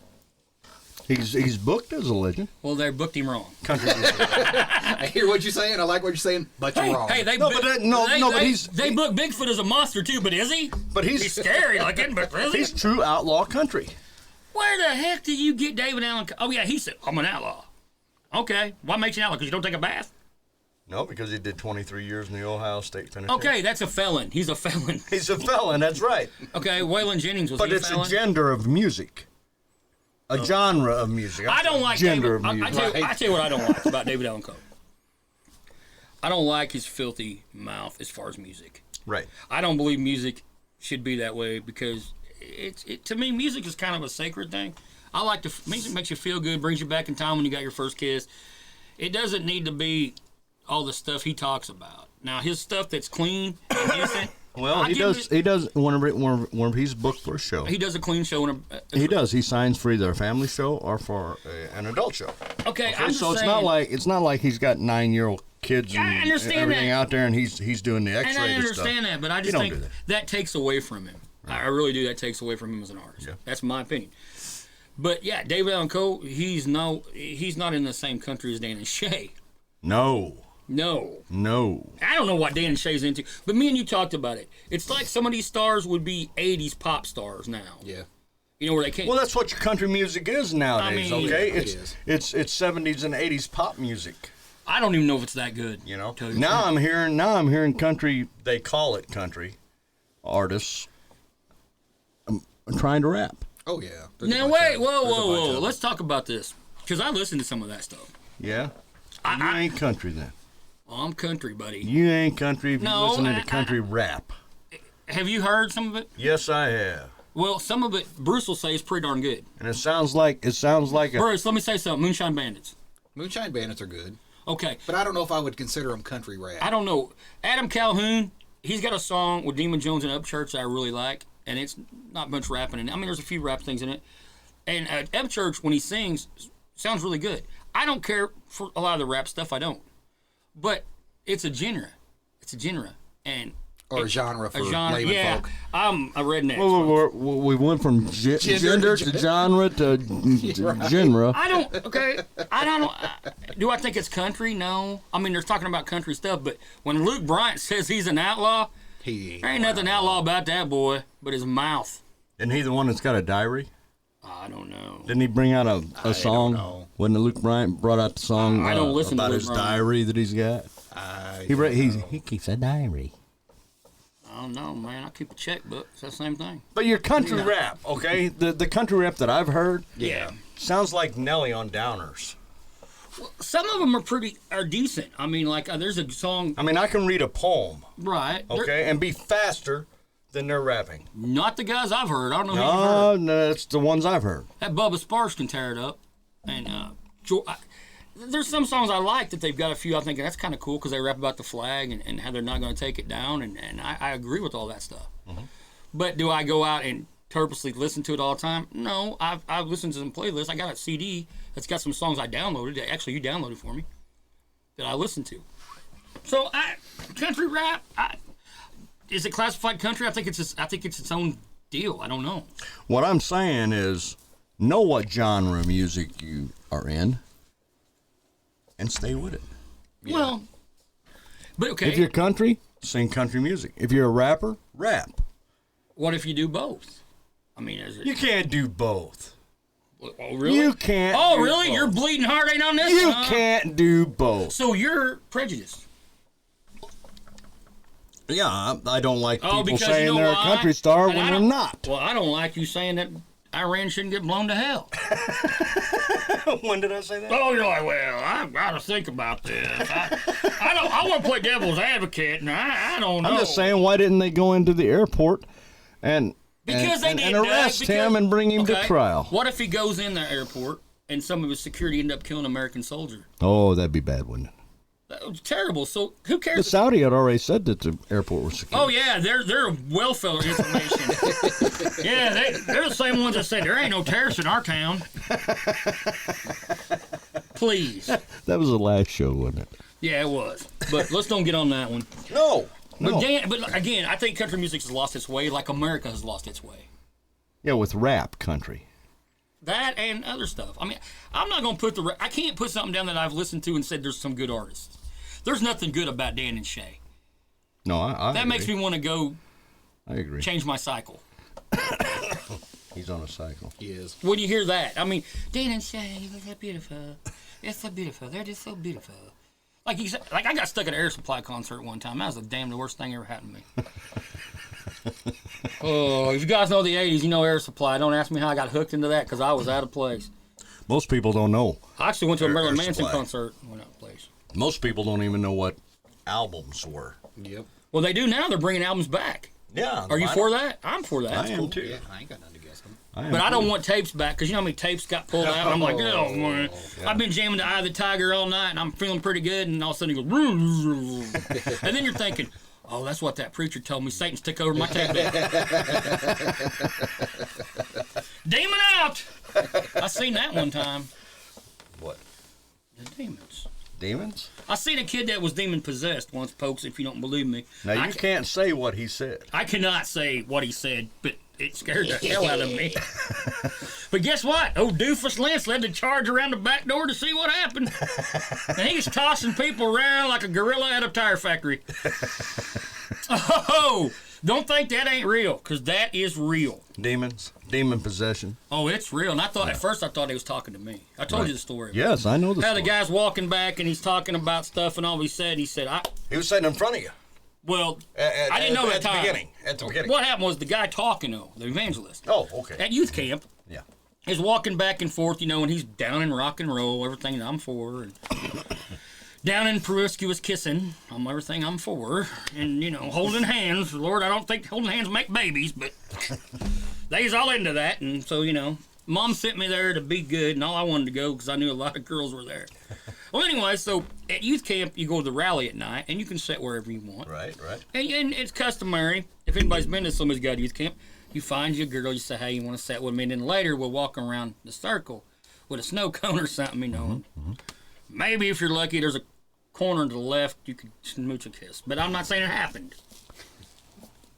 He's booked as a legend. Well, they booked him wrong. Country. I hear what you're saying. I like what you're saying, but you're wrong. Hey, they No, bu- but that- no, they, no, but they, he's- they book Bigfoot as a monster too. But is he? But He's scary looking. But is he? he's true outlaw country. Where the heck did you get David Allen? Oh yeah, he said I'm an outlaw. Okay, what makes you an outlaw? Because you don't take a bath? No, because he did 23 years in the Ohio State Penitentiary. Okay, that's a felon. He's a felon. He's a felon, that's right. Okay, Waylon Jennings was But he a it's a felon? gender of music. A genre of music. I don't like gender David. of I music. tell you what I don't like about David Allen Coe. I don't like his filthy mouth as far as music. Right. I don't believe music should be that way because to me music is kind of a sacred thing. I like music makes you feel good, brings you back in time when you got your first kiss. It doesn't need to be all the stuff he talks about. Now his stuff that's clean and decent. Well, I he give does. it- He does. Whenever he's booked for a show, He does a clean show and he does. He signs for either a family show or for An adult show. okay. I'm just so it's saying, not like he's got 9-year-old kids I and understand everything that. out there, and he's doing the and I X-rated understand stuff. that, but I You just don't think do that. that takes away from him. I really do. That takes away from him as an artist. Yeah. That's my opinion. But yeah, David Allen Coe, he's not in the same country as Dan and Shay. No, No. I don't know what Dan and Shay's into, but me and you talked about it. It's like some of these stars would be 80s pop stars now. Yeah. You know where they can't. well, that's what your country music is nowadays. I mean, okay, it is. it's 70s and 80s pop music. I don't even know if it's that good. You know? to tell you the Now truth. I'm hearing country. They call it country artists trying to rap. Oh yeah. There's a Now bunch wait, of- whoa, there's a whoa, bunch whoa. of them. Let's talk about this because I listen to some of that stuff. Yeah, you ain't country then. Oh, I'm country, buddy. You ain't country if No, you're listening I- to country rap. Have you heard some of it? Yes, I have. Well, some of it Bruce will say is pretty darn good. And it sounds like a Bruce, let me say something. Moonshine Bandits. Moonshine Bandits are good, Okay, but I don't know if I would consider them country rap. I don't know. Adam Calhoun, he's got a song with Demon Jones and Upchurch that I really like, and it's not much rapping in it. I mean, there's a few rap things in it. And Upchurch, when he sings, sounds really good. I don't care for a lot of the rap stuff, I don't. But it's a genre. It's a genre. And Or a genre for a genre. layman Yeah, folk. I'm a redneck. We went from gender to genre to genre. I don't. Do I think it's country? No. I mean, they're talking about country stuff, but when Luke Bryant says he's an outlaw, He there ain't nothing outlaw about that boy, but his mouth. Isn't he the one that's got a diary? I don't know. Didn't he bring out a song? know. When Luke Bryant brought out the song I don't listen to about Luke his Bryant. diary that he's got? He keeps a diary. I don't know, man. I keep a checkbook. It's the same thing. But your country rap, okay? The country rap that I've heard Yeah. sounds like Nelly on Downers. Some of them are decent. I mean, like there's a song, I mean, I can read a poem, right? They're- okay, and be faster than they're rapping. Not the guys I've heard. I don't know who you've heard. No, that's the ones I've heard. That Bubba Sparks can tear it up. And there's some songs I like that they've got a few. I think that's kind of cool because they rap about the flag and how they're not going to take it down. And I agree with all that stuff. Mm-hmm. But do I go out and purposely listen to it all the time? No. I've listened to some playlists. I got a CD that's got some songs I downloaded. Actually, you downloaded for me that I listened to. So country rap. Is it classified country? I think it's its own deal. I don't know. What I'm saying is, know what genre of music you are in, and stay with it. Yeah. Well, but okay. If you're country, sing country music. If you're a rapper, rap. What if you do both? I mean, is it? You can't do both. Oh, really? You can't. Oh, do really? both. Your bleeding heart ain't on this? You huh? can't do both. So you're prejudiced. Yeah, I don't like people because saying you know they're why? a country star And when I they're don't- not. Well, I don't like you saying that Iran shouldn't get blown to hell. When did I say that? Oh, you're like, well, I've got to think about this. I want to play devil's advocate, and I don't know. I'm just saying, why didn't they go into the airport and Because they and did, arrest Doug, him and bring him to okay, trial? What if he goes in the airport and some of his security end up killing an American soldier? Oh, that'd be bad, wouldn't it? That was terrible. So who The cares? Saudi had already said that the airport was secure. Oh yeah, they're welfare information. Yeah, they're the same ones that said there ain't no terrorists in our town. Please. That was the last show, wasn't it? Yeah, it was. But let's don't get on that one. No. But again, I think country music has lost its way, like America has lost its way. Yeah, with rap country. That and other stuff. I mean, I'm not gonna put I can't put something down that I've listened to and said there's some good artists. There's nothing good about Dan and Shay. No, I That agree. makes me want to go I agree. change my cycle. He's on a cycle. He is. When you hear that, I mean, Dan and Shay, they're so beautiful. They're so beautiful. They're just so beautiful. Like I got stuck at an Air Supply concert one time. That was the worst thing ever happened to me. Oh, if you guys know the '80s, you know Air Supply. Don't ask me how I got hooked into that because I was out of place. Most people don't know. I actually went to a Marilyn Air Manson Supply. concert. Went out of place. Most people don't even know what albums were. Yep. Well, they do now. They're bringing albums back. Yeah. Are you for that? I'm for that. I That's am cool. too. Yeah, I ain't got nothing against him. But I don't want tapes back because you know how many tapes got pulled out. I'm like, oh man, I've been jamming the Eye of the Tiger all night and I'm feeling pretty good, and all of a sudden he goes, and then you're thinking, oh, that's what that preacher told me. Satan's took over my tape deck. Demon out. I seen that one time. What? The demons. Demons? I seen a kid that was demon possessed once, folks. If you don't believe me, Now, you can't say what he said. I cannot say what he said, but it scared the hell out of me. But guess what? Old Doofus Lentz led the charge around the back door to see what happened. And he was tossing people around like a gorilla at a tire factory. Oh, don't think that ain't real, because that is real. Demons? Demon possession? Oh, it's real. And at first I thought he was talking to me. I told you the story. Yes, I know the How story. the guy's walking back and he's talking about stuff, and all he said, He was sitting in front of you. well, I didn't know at that time. At the beginning. What happened was the guy talking, though, the evangelist, Oh, okay. at youth camp, Yeah. is walking back and forth, and he's down in rock and roll, everything that I'm for, and down in promiscuous kissing, everything I'm for, and, holding hands. Lord, I don't think holding hands make babies, but they's all into that, and so, Mom sent me there to be good, and all I wanted to go because I knew a lot of girls were there. Well, anyway, so at youth camp, you go to the rally at night, and you can sit wherever you want. Right. And it's customary, if anybody's been to somebody's got youth camp, you find your girl, you say, hey, you want to sit with me? And then later we'll walk around the circle with a snow cone or something, Maybe if you're lucky, there's a corner to the left, you could smooch a kiss. But I'm not saying it happened.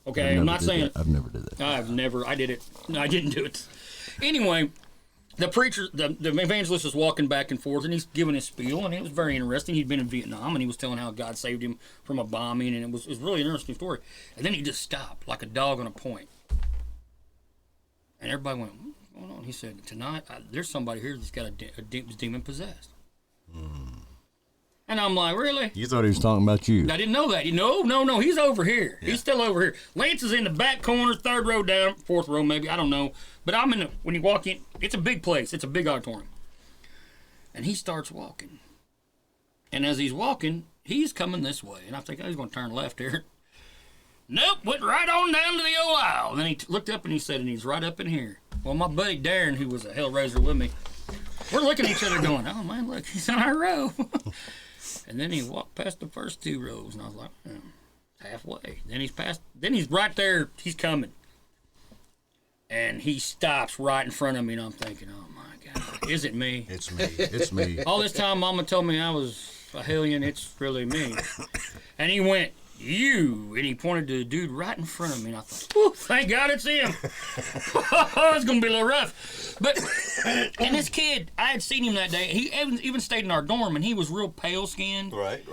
Okay, I've I'm never not did saying that. I've never did that. I did it. No, I didn't do it. Anyway, the preacher, the evangelist is walking back and forth, and he's giving his spiel, and it was very interesting. He'd been in Vietnam, and he was telling how God saved him from a bombing, and it was really an interesting story. And then he just stopped, like a dog on a point. And everybody went, what's going on? He said, tonight, there's somebody here that's got a demon possessed. And I'm like, really? You thought he was talking about you. I didn't know that. No, he's over here. Yeah. He's still over here. Lance is in the back corner, third row down, fourth row maybe, I don't know. But I'm in the, when you walk in, it's a big place. It's a big auditorium. And he starts walking. And as he's walking, he's coming this way. And I think, oh, he's going to turn left here. Nope, went right on down to the old aisle. Then he looked up and he said, and he's right up in here. Well, my buddy Darren, who was a hellraiser with me, we're looking at each other going, oh, man, look, he's on our row. And then he walked past the first two rows, and I was like, halfway. Then he's right there. He's coming. And he stops right in front of me, and I'm thinking, oh, my God, is it me? It's me. It's me. All this time, Mama told me I was a hellion. It's really me. And he went, you, and he pointed to the dude right in front of me, and I thought, whew, thank God it's him. It's going to be a little rough. But, and this kid, I had seen him that day. He even stayed in our dorm, and he was real pale-skinned. Right.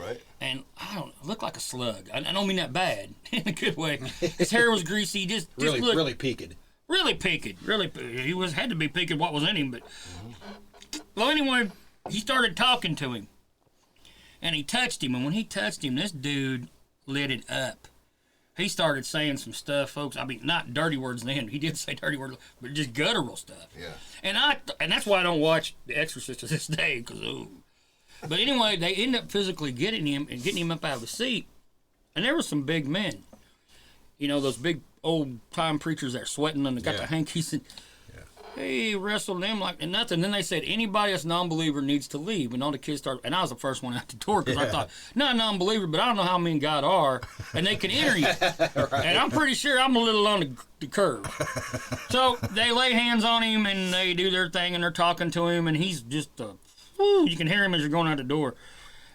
And I don't know, looked like a slug. I don't mean that bad, in a good way. His hair was greasy, just Really, looked, really peaked. Really peaked. He had to be peaked what was in him. But well, anyway, he started talking to him, and he touched him. And when he touched him, this dude lit it up. He started saying some stuff, folks. I mean, not dirty words then. He did say dirty words, but just guttural stuff. Yeah. And that's why I don't watch The Exorcist to this day, because ooh. But anyway, they end up physically getting him up out of the seat, and there were some big men. You know, those big old-time preachers that are sweating and they got the hankies. And he wrestled them like nothing. Then they said, anybody that's non-believer needs to leave. And all the kids started, and I was the first one out the door because I thought, not a non-believer, but I don't know how many God are, and they can enter you. Right. And I'm pretty sure I'm a little on the curve. So they lay hands on him, and they do their thing, and they're talking to him, and he's just, you can hear him as you're going out the door.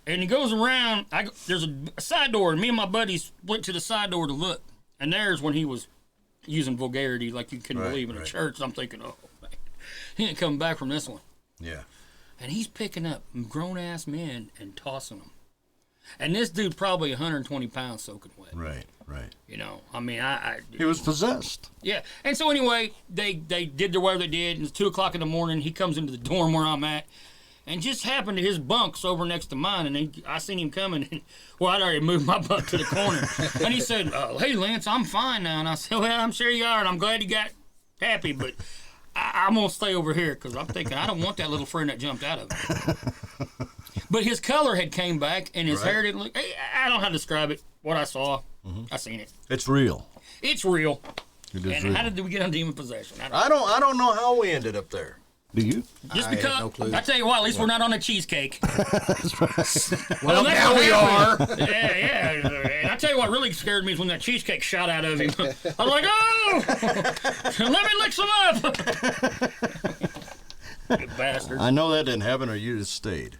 And he goes around, there's a side door, and me and my buddies went to the side door to look. And there's when he was using vulgarity like you couldn't believe in a church. I'm thinking, oh, man, he ain't coming back from this one. Yeah. And he's picking up grown-ass men and tossing them. And this dude probably 120 pounds soaking wet. Right. You know, I mean, He was possessed. Yeah. And so anyway, they did their whatever they did. And it's 2 o'clock in the morning. He comes into the dorm where I'm at. And just happened to his bunk's over next to mine, and I seen him coming. And, well, I'd already moved my bunk to the corner. And he said, hey, Lance, I'm fine now. And I said, well, I'm sure you are, and I'm glad you got happy, but I'm going to stay over here because I'm thinking I don't want that little friend that jumped out of it. But his color had came back, and his hair didn't look. I don't know how to describe it, what I saw. I seen it. It's real. It's real. It is And real. how did we get on demon possession? I don't know how we ended up there. Do you? Just I because, have no clue. I tell you what, at least we're not on a cheesecake. Well, that's now what we are. happened. Yeah. And I tell you what really scared me is when that cheesecake shot out of him. I was like, oh, let me lick some up. You bastard. I know that didn't happen, or you just stayed.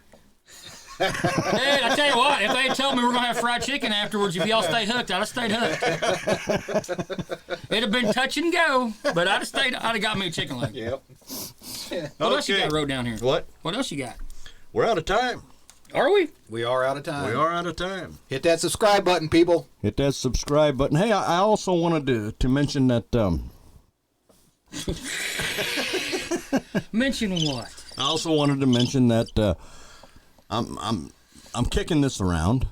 Hey, I tell you what, if they had told me we were going to have fried chicken afterwards, if y'all stay hooked, I'd have stayed hooked. It'd have been touch and go, but I'd have got me a chicken leg. Yep. What else you got wrote down here? What? What else you got? We're out of time. Are we? We are out of time. We are out of time. Hit that subscribe button, people. Hit that subscribe button. Hey, I also wanted to mention that. Mention what? I also wanted to mention that I'm kicking this around,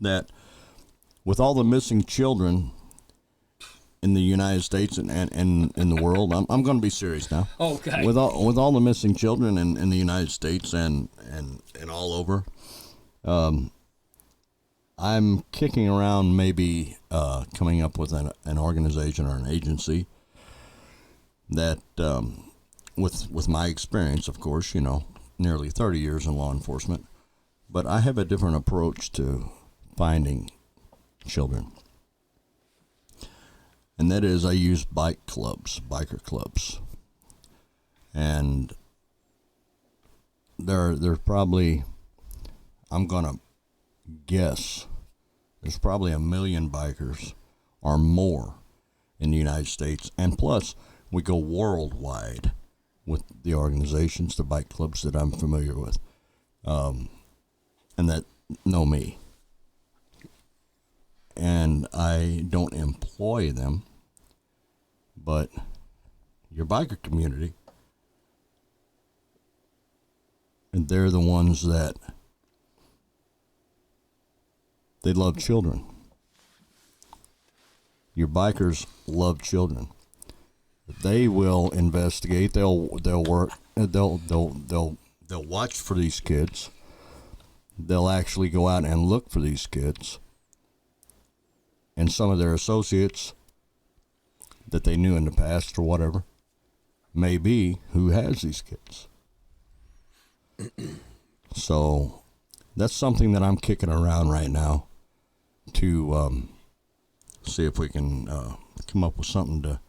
that with all the missing children in the United States and in the world, I'm going to be serious now. Okay. With all the missing children in the United States and all over, I'm kicking around maybe coming up with an organization or an agency that, with my experience, of course, you know, nearly 30 years in law enforcement, but I have a different approach to finding children. And that is, I use biker clubs. And they're probably, I'm going to guess there's probably 1 million bikers or more in the United States. And plus, we go worldwide with the organizations, the bike clubs that I'm familiar with, and that know me. And I don't employ them, but your biker community, and they're the ones that they love children. Your bikers love children. They will investigate. They'll work. They'll watch for these kids. They'll actually go out and look for these kids. And some of their associates that they knew in the past or whatever may be who has these kids. So that's something that I'm kicking around right now to see if we can come up with something to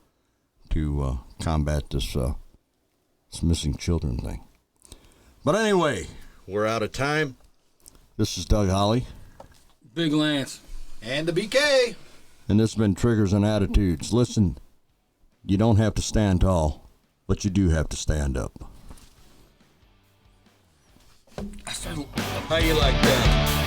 combat this missing children thing. But anyway, we're out of time. This is Doug Holly. Big Lance. And the BK. And this has been Triggers and Attitudes. Listen, you don't have to stand tall, but you do have to stand up. I started How you like that?